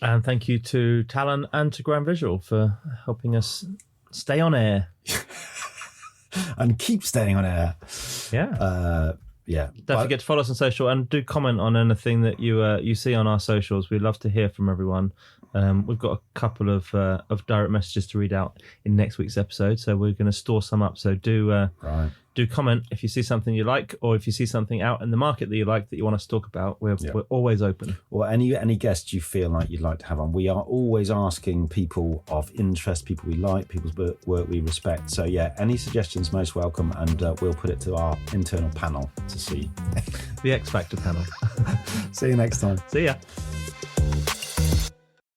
And thank you to Talon and to Grand Visual for helping us stay on air. And keep staying on air. Don't forget to follow us on social, and do comment on anything that you see on our socials. We'd love to hear from everyone. We've got a couple of direct messages to read out in next week's episode, so we're going to store some up. So do comment if you see something you like, or if you see something out in the market that you like that you want us to talk about. We're always open. Or any guests you feel like you'd like to have on. We are always asking people of interest, people we like, people's work we respect. So any suggestions most welcome, and we'll put it to our internal panel to see. The X Factor panel. See you next time. See ya.